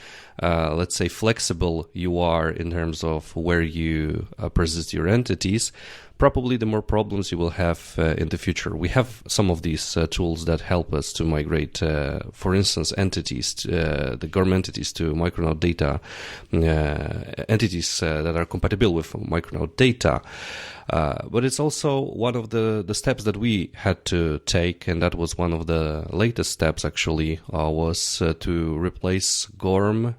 let's say, flexible you are in terms of where you persist your entities, probably the more problems you will have in the future. We have some of these tools that help us to migrate, for instance, entities, the GORM entities to Micronaut data, entities that are compatible with Micronaut data. But it's also one of the steps that we had to take, and that was one of the latest steps actually, was to replace GORM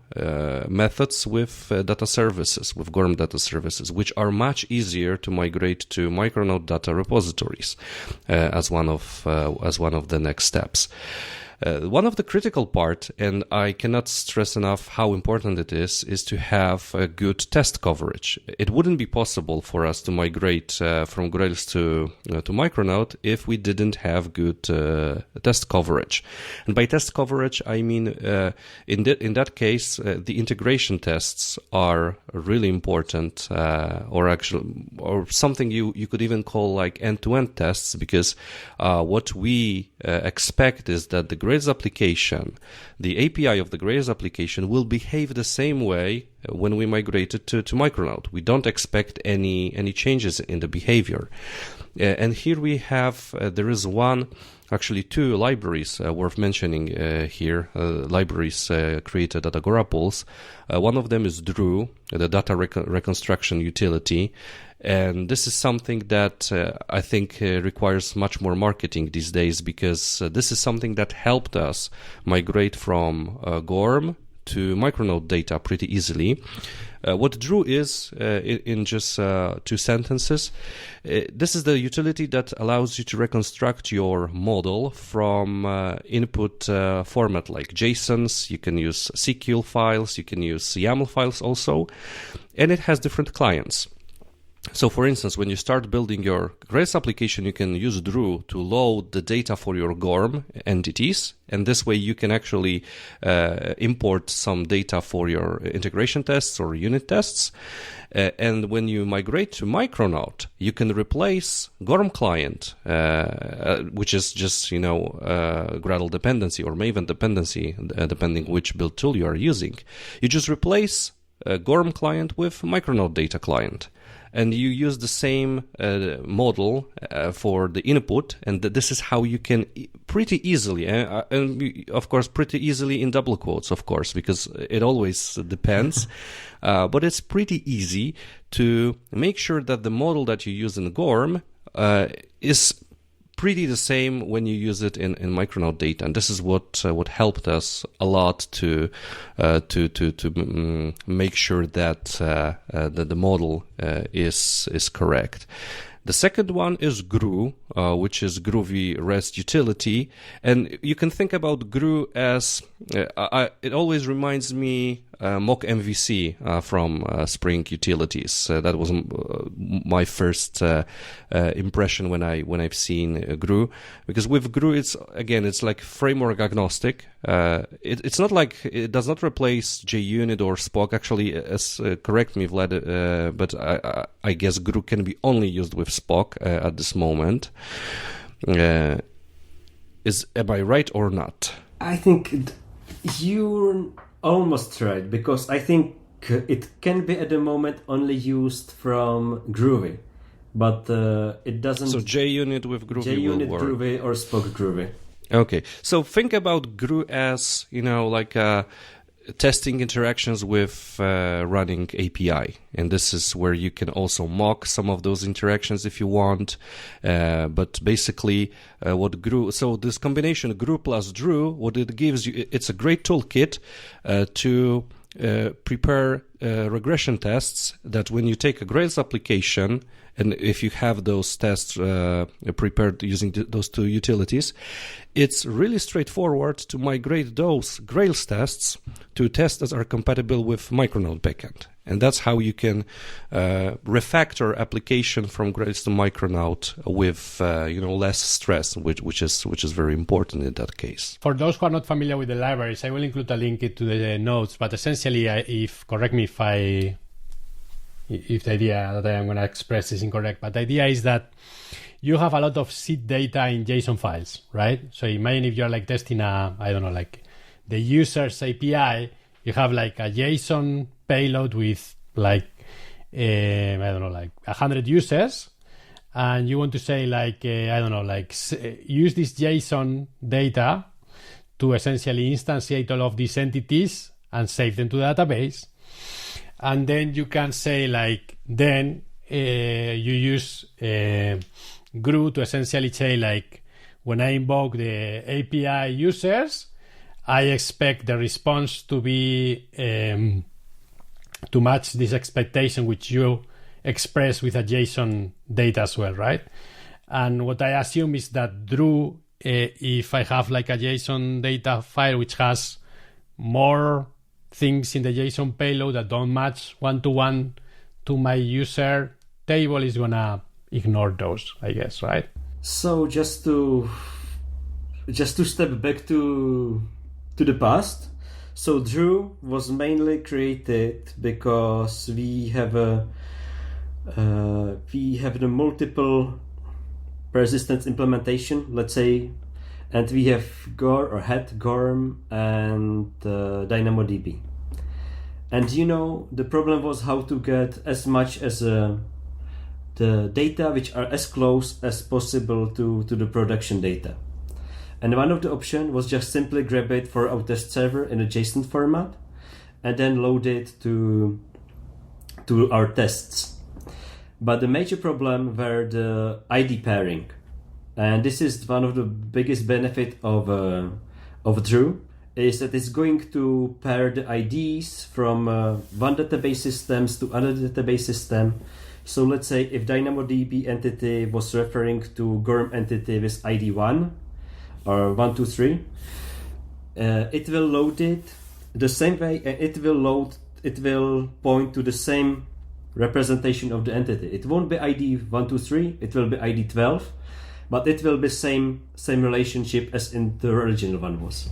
methods with data services, with GORM data services, which are much easier to migrate to Micronaut data repositories as one of the next steps. One of the critical part, and I cannot stress enough how important it is to have a good test coverage. It wouldn't be possible for us to migrate from Grails to Micronaut if we didn't have good test coverage. And by test coverage, I mean in that case, the integration tests are really important, or something you could even call like end-to-end tests, because what we expect is that the Grails application, the API of the Grails application, will behave the same way when we migrate it to Micronaut. We don't expect any changes in the behavior. And here we have, there is actually two libraries worth mentioning here, libraries created at Agorapulse. One of them is Drew, the data reconstruction utility. And this is something that I think requires much more marketing these days, because this is something that helped us migrate from GORM to Micronaut data pretty easily. What Drew is, in just 2 sentences, this is the utility that allows you to reconstruct your model from input format like JSONs. You can use SQL files, you can use YAML files also, and it has different clients. So, for instance, when you start building your Grails application, you can use Drew to load the data for your GORM entities, and this way you can actually import some data for your integration tests or unit tests. And when you migrate to Micronaut, you can replace GORM client, which is just, Gradle dependency or Maven dependency, depending which build tool you are using. You just replace Gorm client with Micronaut data client. And you use the same model for the input, and this is how you can pretty easily, and of course pretty easily in double quotes, of course, because it always depends, but it's pretty easy to make sure that the model that you use in Gorm is pretty the same when you use it in Micronaut data, and this is what helped us a lot to make sure that the model is correct. The second one is GRU, which is Groovy REST utility, and you can think about GRU as it always reminds me mock MVC from Spring Utilities. That was my first impression when I've seen GRU, because with GRU it's like framework agnostic. It's not like it does not replace JUnit or Spock. Actually, correct me, Vlad, but I guess GRU can be only used with Spock at this moment. Am I right or not? I think you're almost right, because I think it can be at the moment only used from Groovy, but it doesn't. So JUnit with Groovy JUnit will work. Groovy or Spock Groovy. Okay, so think about GRU as, like testing interactions with running API, and this is where you can also mock some of those interactions if you want. But basically, what GRU, so this combination GRU plus DRU, what it gives you, it's a great toolkit to prepare regression tests that when you take a Grails application, and if you have those tests prepared using those two utilities, it's really straightforward to migrate those Grails tests to tests that are compatible with Micronaut backend. And that's how you can refactor application from Grails to Micronaut with less stress, which is very important in that case. For those who are not familiar with the libraries, I will include a link to the notes. But essentially, correct me if the idea that I am going to express is incorrect, but the idea is that you have a lot of seed data in JSON files, right? So imagine if you're like testing the user's API, you have like a JSON payload with 100 users, and you want to say use this JSON data to essentially instantiate all of these entities and save them to the database. And then you can say you use GRU to essentially say when I invoke the API users, I expect the response to be to match this expectation which you express with a JSON data as well, right? And what I assume is that DRU, if I have a JSON data file which has more things in the JSON payload that don't match one-to-one to my user table, is gonna ignore those, I guess, right? So just to step back to the past. So DRU was mainly created because we have the multiple persistence implementation, let's say, and we have had Gorm and DynamoDB. And the problem was how to get as much as the data which are as close as possible to the production data. And one of the options was just simply grab it for our test server in a JSON format and then load it to our tests. But the major problem were the ID pairing. And this is one of the biggest benefit of DRU, is that it's going to pair the IDs from one database systems to other database system. So let's say if DynamoDB entity was referring to Gorm entity with ID 1 or 123, it will load it the same way, and it will point to the same representation of the entity. It won't be ID 123, it will be ID 12, but it will be same relationship as in the original one was.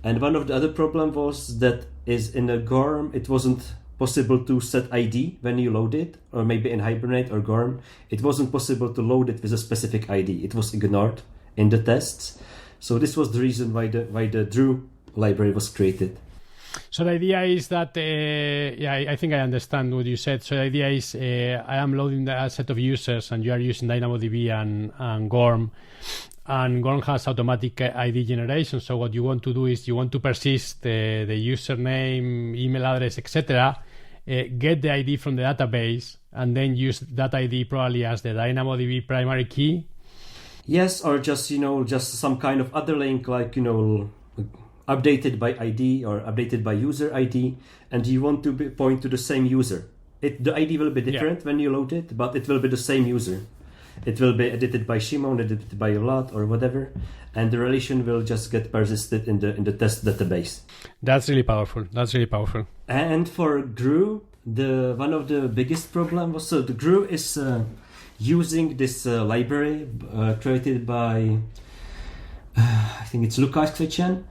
And one of the other problem was that is in a Gorm, it wasn't possible to set ID when you load it, or maybe in Hibernate or Gorm, it wasn't possible to load it with a specific ID. It was ignored in the tests. So this was the reason why the DRU library was created. So the idea is that, I think I understand what you said. So the idea is I am loading a set of users and you are using DynamoDB and Gorm. And Gorm has automatic ID generation. So what you want to do is you want to persist the username, email address, etc., get the ID from the database, and then use that ID probably as the DynamoDB primary key. Yes, or just some kind of other link, like updated by ID or updated by user ID, and you want to point to the same user. The ID will be different when you load it, but it will be the same user. It will be edited by Shimon, edited by Yolat or whatever, and the relation will just get persisted in the test database. That's really powerful. And for GRU, one of the biggest problems was, so the GRU is using this library created by I think it's Lukas Kvetchen,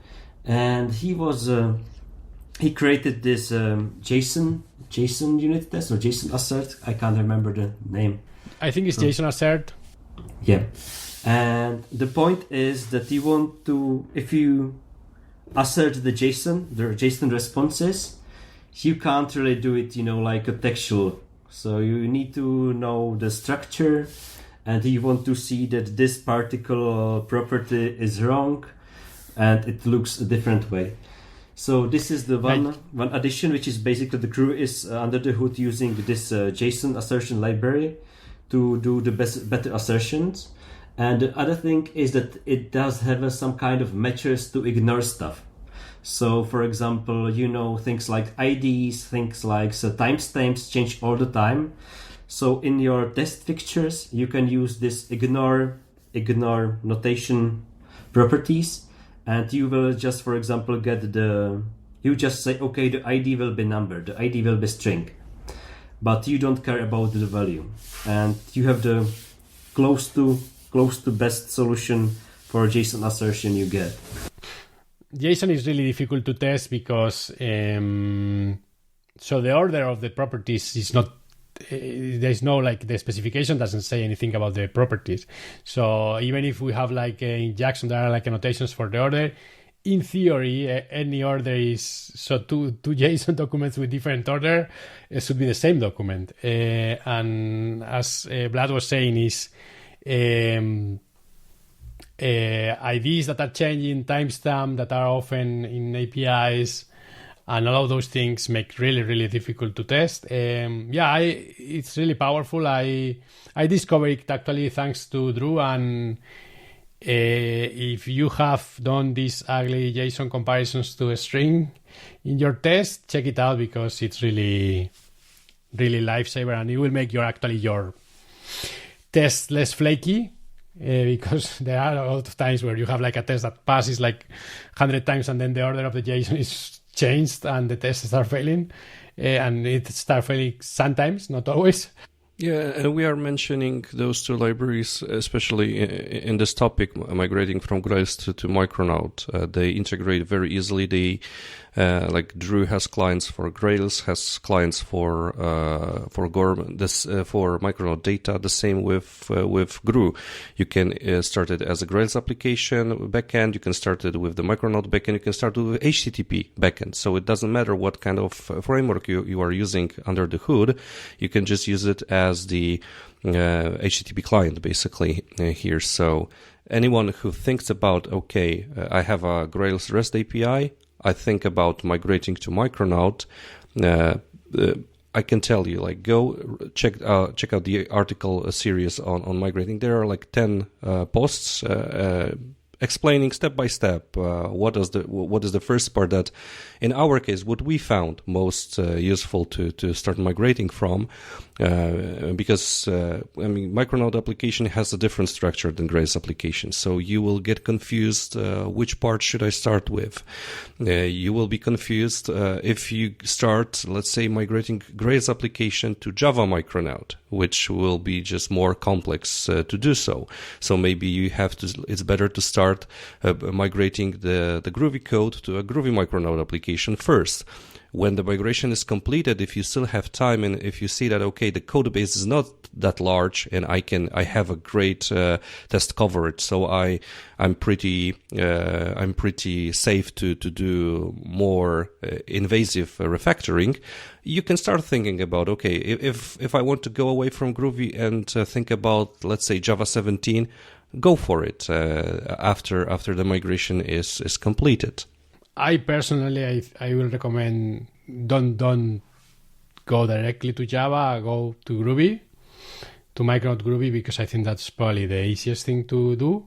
and he created this JSON unit test or JSON assert. I can't remember the name. I think it's JSON assert. Yeah. And the point is that you want to, if you assert the JSON responses, you can't really do it, like a textual. So you need to know the structure, and you want to see that this particular property is wrong and it looks a different way. So this is the one addition, which is basically the GRU is under the hood using this JSON assertion library to do the better assertions. And the other thing is that it does have some kind of measures to ignore stuff. So, for example, things like IDs, things like timestamps change all the time. So in your test fixtures, you can use this ignore notation properties, and you will just, for example, you just say, okay, the ID will be number, the ID will be string, but you don't care about the value, and you have the close to best solution for JSON assertion you get. JSON is really difficult to test because so the order of the properties is not, there's no, the specification doesn't say anything about the properties. So even if we have in Jackson there are annotations for the order, in theory any order is, so two JSON documents with different order, it should be the same document. And as Vlad was saying, is IDs that are changing, timestamp that are often in APIs, and all of those things make really, really difficult to test. It's really powerful. I discovered it actually thanks to Drew, and if you have done these ugly JSON comparisons to a string in your test, check it out, because it's really, really lifesaver, and it will make your test less flaky. Because there are a lot of times where you have a test that passes 100 times and then the order of the JSON is changed and the test starts failing, and it starts failing sometimes, not always. Yeah, and we are mentioning those two libraries, especially in this topic, migrating from Grails to Micronaut. They integrate very easily. They Drew has clients for Grails, has clients for Gorm, for Micronaut data. The same with GRU. You can start it as a Grails application backend. You can start it with the Micronaut backend. You can start with HTTP backend. So it doesn't matter what kind of framework you are using under the hood. You can just use it as the HTTP client basically here. So anyone who thinks about, I have a Grails REST API, I think about migrating to Micronaut, I can tell you, go check out the article series on migrating. There are 10 posts explaining step by step what is the first part that, in our case, what we found most useful to start migrating from, because Micronaut application has a different structure than Grails application, so you will get confused which part should I start with. You will be confused if you start, let's say, migrating Grails application to Java Micronaut, which will be just more complex to do so. So maybe you have to. It's better to start migrating the Groovy code to a Groovy Micronaut application first. when the migration is completed, if you still have time and if you see that, okay, the code base is not that large and I have a great test coverage, so I'm pretty safe to do more invasive refactoring, you can start thinking about, okay, if I want to go away from Groovy and think about, let's say, Java 17, go for it after the migration is completed. I personally, I will recommend don't go directly to Java, go to Groovy, to Micronaut Groovy, because I think that's probably the easiest thing to do.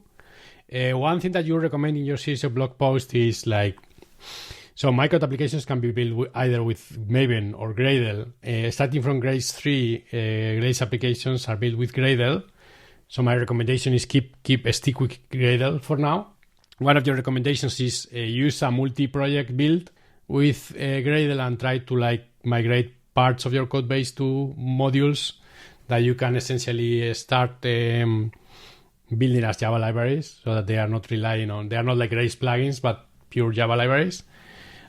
One thing that you recommend in your series of blog posts is so Micronaut applications can be built either with Maven or Gradle. Starting from Grails 3, Grails applications are built with Gradle. So my recommendation is stick with Gradle for now. One of your recommendations is use a multi-project build with Gradle and try to migrate parts of your code base to modules that you can essentially start building as Java libraries, so that they are not like Grails plugins, but pure Java libraries.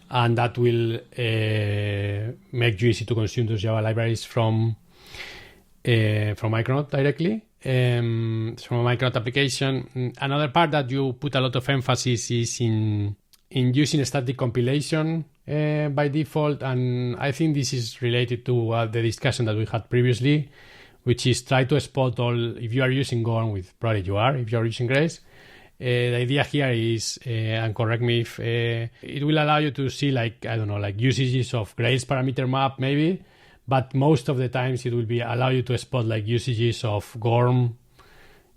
And that will make you easy to consume those Java libraries from Micronaut directly. From a Micronaut application. Another part that you put a lot of emphasis is in using static compilation by default, and I think this is related to the discussion that we had previously, which is try to spot all, if you are using Gorm, with probably you are, if you are using Grails. The idea here is, and correct me if it will allow you to see usages of Grails parameter map maybe, but most of the times it will allow you to spot usages of Gorm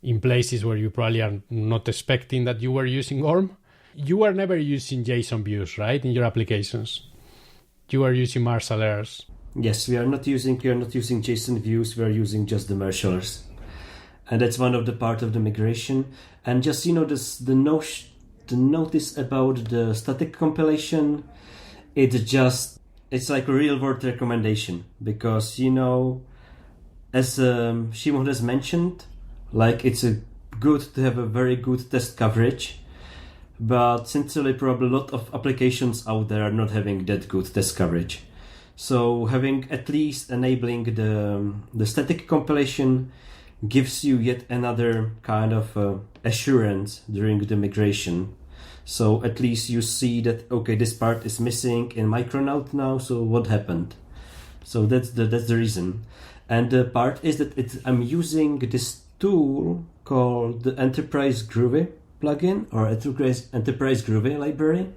in places where you probably are not expecting that you were using Gorm. You were never using JSON views, right, in your applications? You are using marshallers. Yes, we are not using JSON views. We are using just the marshallers, and that's one of the part of the migration. And just the notice about the static compilation, it's like a real world recommendation, because as Shimon has mentioned, it's good to have a very good test coverage, but sincerely probably a lot of applications out there are not having that good test coverage. So having at least enabling the static compilation gives you yet another kind of assurance during the migration. So at least you see that, okay, this part is missing in Micronaut now, so what happened? So that's the reason. And the part is that I'm using this tool called the Enterprise Groovy plugin, or Enterprise Groovy library,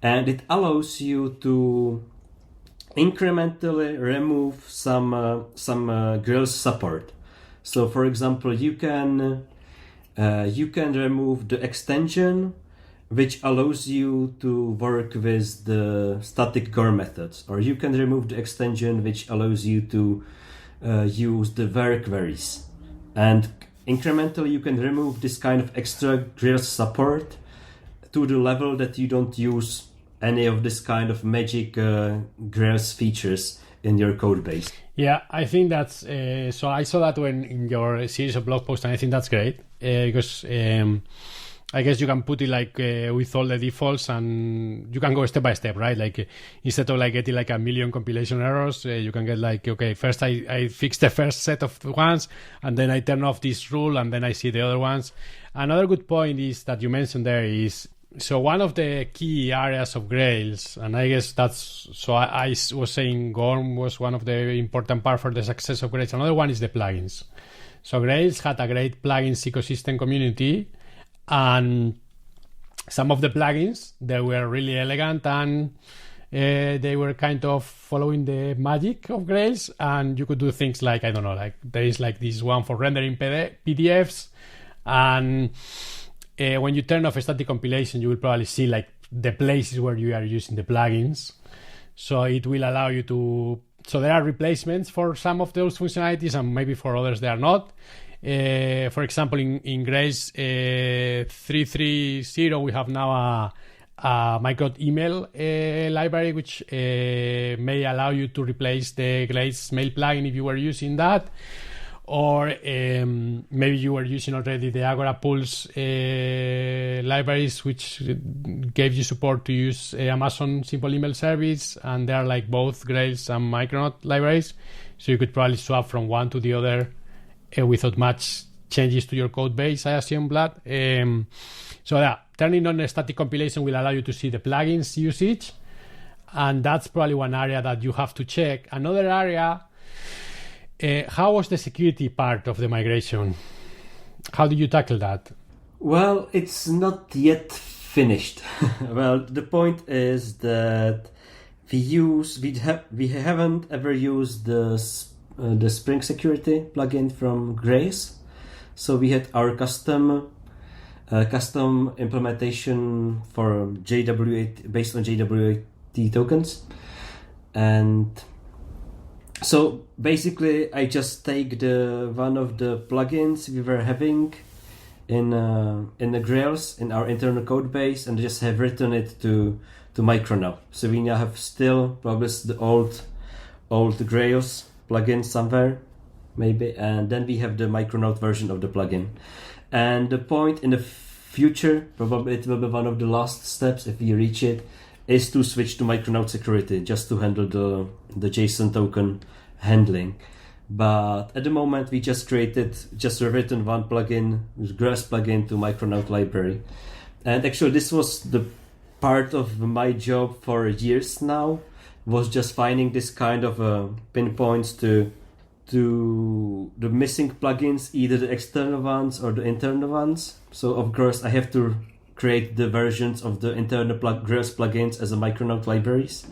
and it allows you to incrementally remove some Grails support. So for example, you can remove the extension which allows you to work with the static Gorm methods, or you can remove the extension which allows you to use the var queries. And incrementally you can remove this kind of extra Grails support to the level that you don't use any of this kind of magic Grails features in your code base. Yeah, I think that's so I saw that when in your series of blog posts, and I think that's great because I guess you can put it with all the defaults, and you can go step by step, right? Instead of getting a million compilation errors, you can get okay, first I fix the first set of ones, and then I turn off this rule, and then I see the other ones. Another good point is that you mentioned there is, so one of the key areas of Grails, and I guess that's, so I was saying Gorm was one of the important part for the success of Grails. Another one is the plugins. So Grails had a great plugins ecosystem community, and some of the plugins, they were really elegant, and they were kind of following the magic of Grails, and you could do things there is this one for rendering PDFs, and when you turn off static compilation, you will probably see the places where you are using the plugins. So it will allow you to, so there are replacements for some of those functionalities, and maybe for others they are not. For example, in Grails 3.3.0, we have now a Micronaut email library, which may allow you to replace the Grails mail plugin if you were using that. or maybe you were using already the Agorapulse libraries, which gave you support to use Amazon Simple Email Service, and they are like both Grails and Micronaut libraries, so you could probably swap from one to the other without much changes to your code base, I assume, Vlad. So yeah, turning on a static compilation will allow you to see the plugins usage, and that's probably one area that you have to check. Another area, how was the security part of the migration? How did you tackle that? Well, it's not yet finished. Well, the point is that we haven't ever used the Spring Security plugin from Grails. So we had our custom implementation for JWT based on JWT tokens, and so basically I just take one of the plugins we were having in the Grails in our internal code base and just have written it to Micronaut. So we now have still published the old Grails plugin somewhere, maybe, and then we have the Micronaut version of the plugin. And the point in the future, probably it will be one of the last steps if we reach it, is to switch to Micronaut security just to handle the JSON token handling. But at the moment we just rewritten one plugin, Grails plugin to Micronaut library. And actually this was the part of my job for years now, was just finding this kind of pinpoints to the missing plugins, either the external ones or the internal ones. So of course I have to create the versions of the internal Grails plugins as a Micronaut libraries,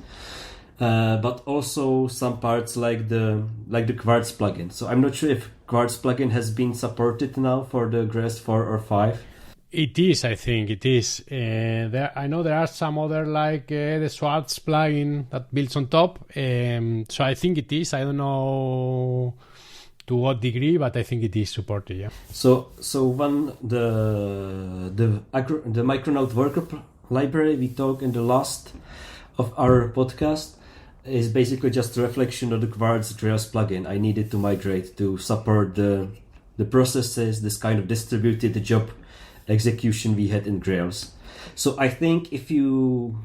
but also some parts like the Quartz plugin. So I'm not sure if Quartz plugin has been supported now for the Grails 4 or 5. It is, I think it is. I know there are some other like the Schwartz plugin that builds on top. So I think it is. I don't know to what degree, but I think it is supported. Yeah. So when the Micronaut worker library we talked in the last of our podcast is basically just a reflection of the Quartz Grails plugin. I needed to migrate to support the processes, this kind of distributed job execution we had in Grails. So I think if you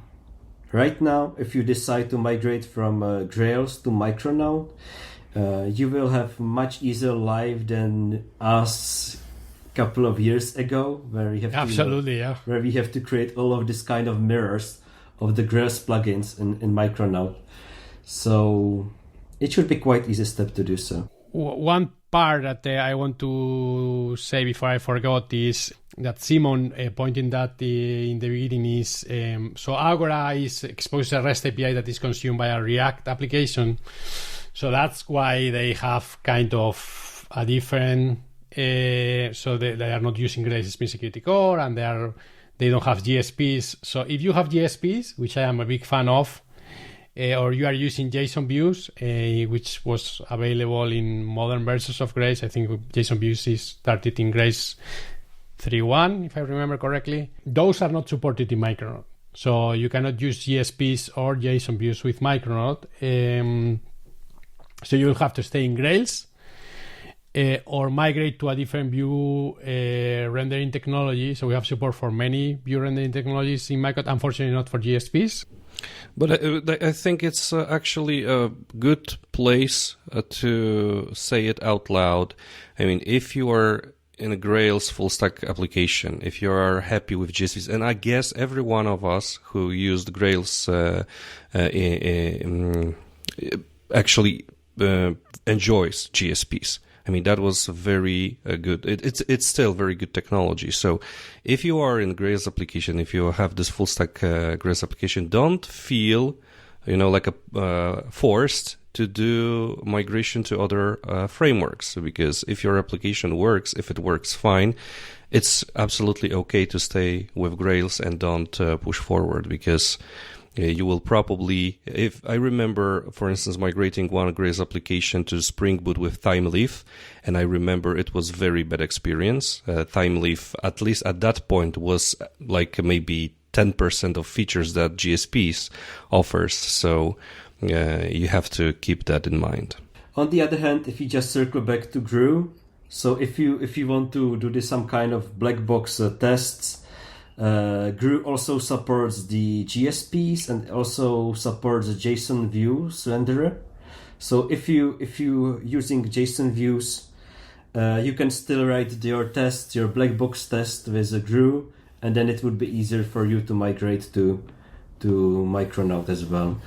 decide to migrate from Grails to Micronaut, you will have much easier life than us a couple of years ago, where we have where we have to create all of this kind of mirrors of the Grails plugins in Micronaut. So it should be quite easy step to do so. One part that I want to say before I forgot is that Simon pointed that in the beginning is so Agora is exposed a REST API that is consumed by a React application, so that's why they have kind of a different so they are not using Grails Spring Security Core, and they don't have GSPs. So if you have GSPs, which I am a big fan of, or you are using JSON views, which was available in modern versions of Grails. I think JSON views is started in Grails 3.1, if I remember correctly. Those are not supported in Micronaut. So you cannot use GSPs or JSON views with Micronaut. So you'll have to stay in Grails or migrate to a different view rendering technology. So we have support for many view rendering technologies in Micronaut, unfortunately not for GSPs. But I think it's actually a good place to say it out loud. I mean, if you are in a Grails full stack application, if you are happy with GSPs, and I guess every one of us who used Grails actually enjoys GSPs. I mean, that was very good. It's still very good technology. So if you are in Grails application, if you have this full stack Grails application, don't feel, like forced to do migration to other frameworks. Because if your application works, if it works fine, it's absolutely okay to stay with Grails and don't push forward, because you will probably, if I remember, for instance, migrating one Grails application to Spring Boot with TimeLeaf, and I remember it was very bad experience. TimeLeaf, at least at that point, was like maybe 10% of features that GSPs offers. So you have to keep that in mind. On the other hand, if you just circle back to Grew, so if you want to do this some kind of black box tests, Grew also supports the GSPs and also supports the JSON views renderer. So if you using JSON views, you can still write your test, your black box test with a Grew, and then it would be easier for you to migrate to Micronaut as well.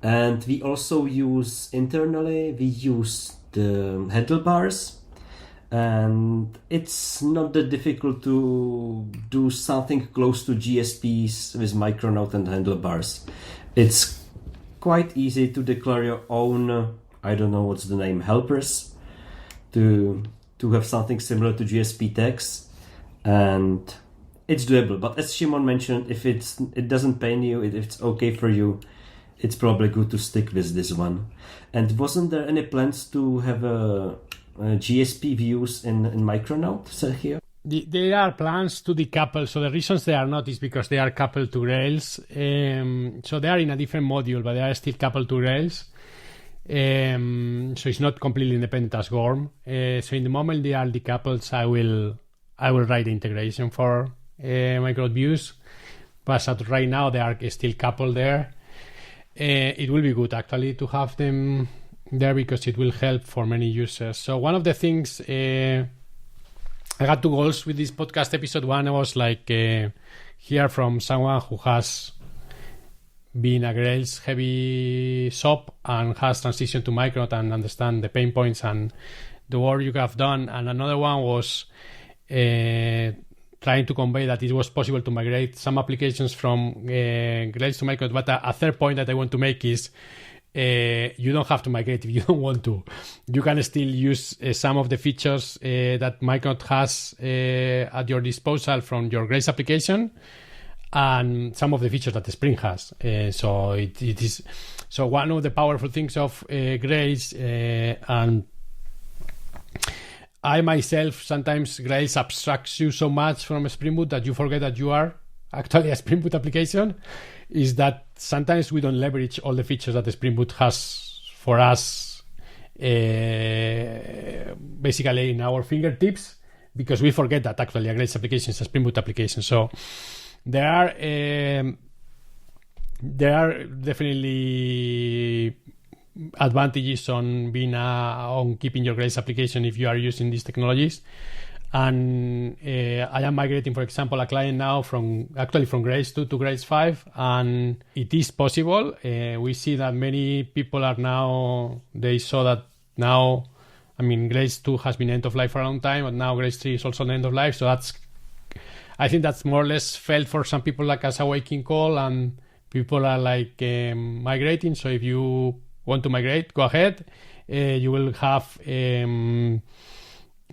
And we also use internally, we use the handlebars, and it's not that difficult to do something close to GSPs with Micronaut and handlebars. It's quite easy to declare your own, I don't know what's the name, helpers to have something similar to GSP tags, and it's doable. But as Shimon mentioned, if it doesn't pain you, if it's okay for you, it's probably good to stick with this one. And wasn't there any plans to have a GSP views in Micronaut, Sergio? There are plans to decouple. So the reasons they are not is because they are coupled to Grails. So they are in a different module, but they are still coupled to Grails. So it's not completely independent as GORM. So in the moment they are decoupled, I will write the integration for Micronaut views. But right now they are still coupled there. It will be good actually to have them there because it will help for many users. So one of the things I got two goals with this podcast episode. One was like hear from someone who has been a Grails heavy shop and has transitioned to Micronaut and understand the pain points and the work you have done. And another one was trying to convey that it was possible to migrate some applications from Grails to Micronaut. But a third point that I want to make is you don't have to migrate if you don't want to. You can still use some of the features that Micronaut has at your disposal from your Grails application and some of the features that Spring has. So it is so one of the powerful things of Grails and I myself, sometimes Grails abstracts you so much from Spring Boot that you forget that you are actually a Spring Boot application, is that sometimes we don't leverage all the features that the Spring Boot has for us basically in our fingertips because we forget that actually a Grails application is a Spring Boot application. So there are definitely advantages on being on keeping your Grails application if you are using these technologies. And I am migrating, for example, a client now from Grails 2 to Grails 5, and it is possible. We see that many people are now, they saw that now, I mean, Grails 2 has been end of life for a long time, but now Grails 3 is also the end of life. So I think that's more or less felt for some people like as a waking call, and people are like migrating. So if you want to migrate, go ahead. You will have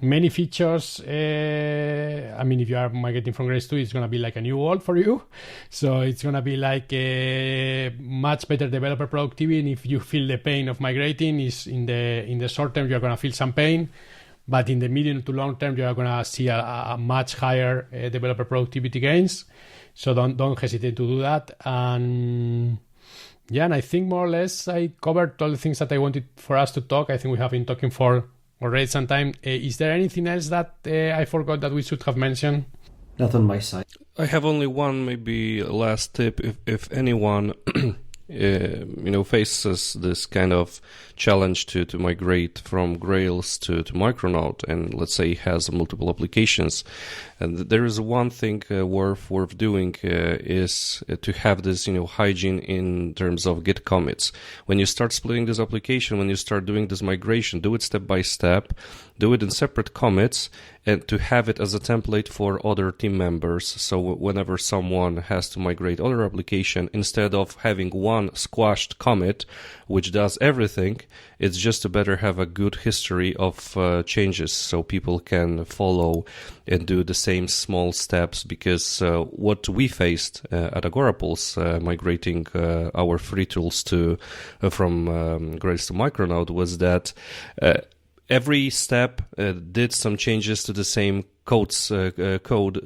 many features. I mean, if you are migrating from Grails 2, it's going to be like a new world for you. So it's going to be like a much better developer productivity. And if you feel the pain of migrating, is in the short term, you're going to feel some pain. But in the medium to long term, you're going to see a much higher developer productivity gains. So don't hesitate to do that. And yeah, and I think more or less I covered all the things that I wanted for us to talk. I think we have been talking for already some time. Is there anything else that I forgot that we should have mentioned? Not on my side. I have only one maybe last tip. If anyone faces this kind of challenge to migrate from Grails to Micronaut, and let's say has multiple applications, and there is one thing worth doing is to have this hygiene in terms of Git commits. When you start splitting this application, when you start doing this migration, do it step by step, do it in separate commits, and to have it as a template for other team members. So whenever someone has to migrate other application, instead of having one squashed commit which does everything, it's just to better have a good history of changes so people can follow and do the same small steps. Because what we faced at Agorapulse migrating our free tools from Grails to Micronaut was that every step did some changes to the same code.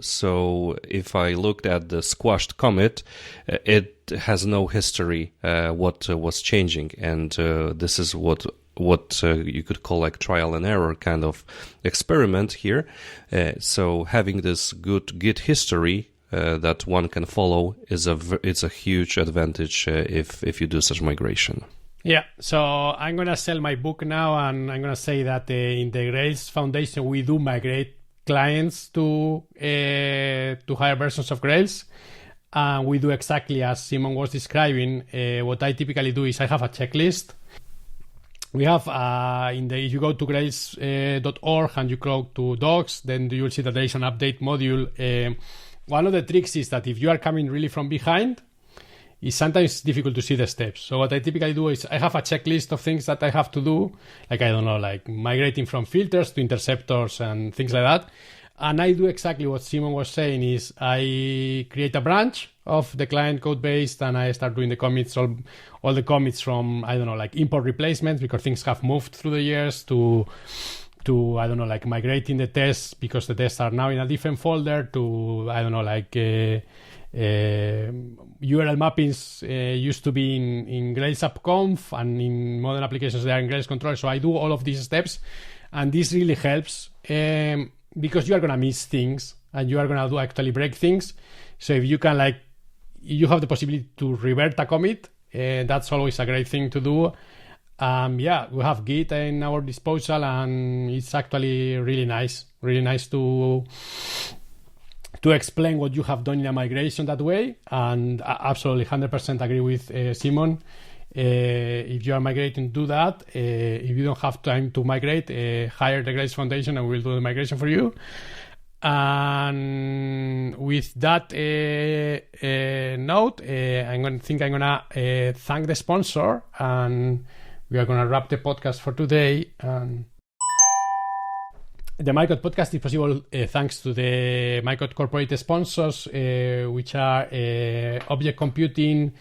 So if I looked at the squashed commit, it has no history what was changing, and this is what what you could call like trial and error kind of experiment here. So having this good Git history that one can follow it's a huge advantage if you do such migration. Yeah, so I'm going to sell my book now, and I'm going to say that in the Grails Foundation, we do migrate clients to higher versions of Grails. And we do exactly as Simon was describing. What I typically do is I have a checklist. We have, if you go to grails.org and you go to docs, then you will see that there is an update module. One of the tricks is that if you are coming really from behind, it's sometimes difficult to see the steps. So what I typically do is I have a checklist of things that I have to do, like migrating from filters to interceptors and things like that. And I do exactly what Simon was saying is I create a branch of the client code base and I start doing the commits, all the commits from, like import replacements because things have moved through the years to migrating the tests because the tests are now in a different folder to, URL mappings used to be in Grails AppConf, and in modern applications they are in Grails Control. So I do all of these steps, and this really helps because you are going to miss things and you are going to actually break things. So if you can you have the possibility to revert a commit, that's always a great thing to do. We have Git in our disposal, and it's actually really nice to explain what you have done in a migration that way. And I absolutely 100% agree with Simon. If you are migrating, do that. If you don't have time to migrate, hire the Grails Foundation and we'll do the migration for you. And with that note, I'm going to thank the sponsor, and we are going to wrap the podcast for today. The Micronaut Podcast is possible thanks to the Micronaut corporate sponsors, which are Object Computing,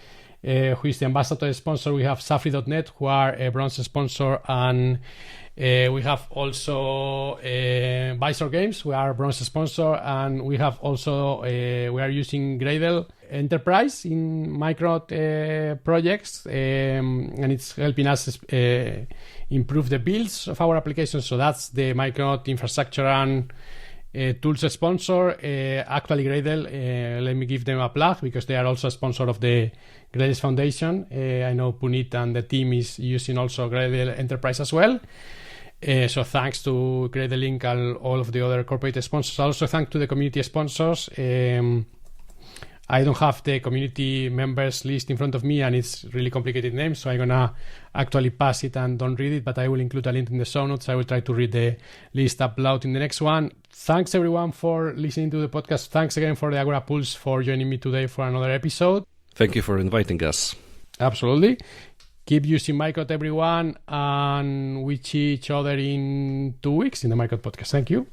who is the ambassador sponsor. We have Safri.net, who are a bronze sponsor, and we have also Visor Games, who are a bronze sponsor, and we have also we are using Grails Enterprise in Micronaut projects, and it's helping us improve the builds of our applications. So that's the Micronaut infrastructure and tools sponsor. Actually, Grails, let me give them a plug because they are also a sponsor of the Grails Foundation. I know Puneet and the team is using also Grails Enterprise as well. So thanks to Grails Link and all of the other corporate sponsors. Also thanks to the community sponsors. I don't have the community members list in front of me, and it's really complicated names, so I'm gonna actually pass it and don't read it, but I will include a link in the show notes. I will try to read the list up loud in the next one. Thanks everyone for listening to the podcast. Thanks again for the Agorapulse for joining me today for another episode. Thank you for inviting us. Absolutely. Keep using Micronaut, everyone, and we see each other in 2 weeks in the Micronaut podcast. Thank you.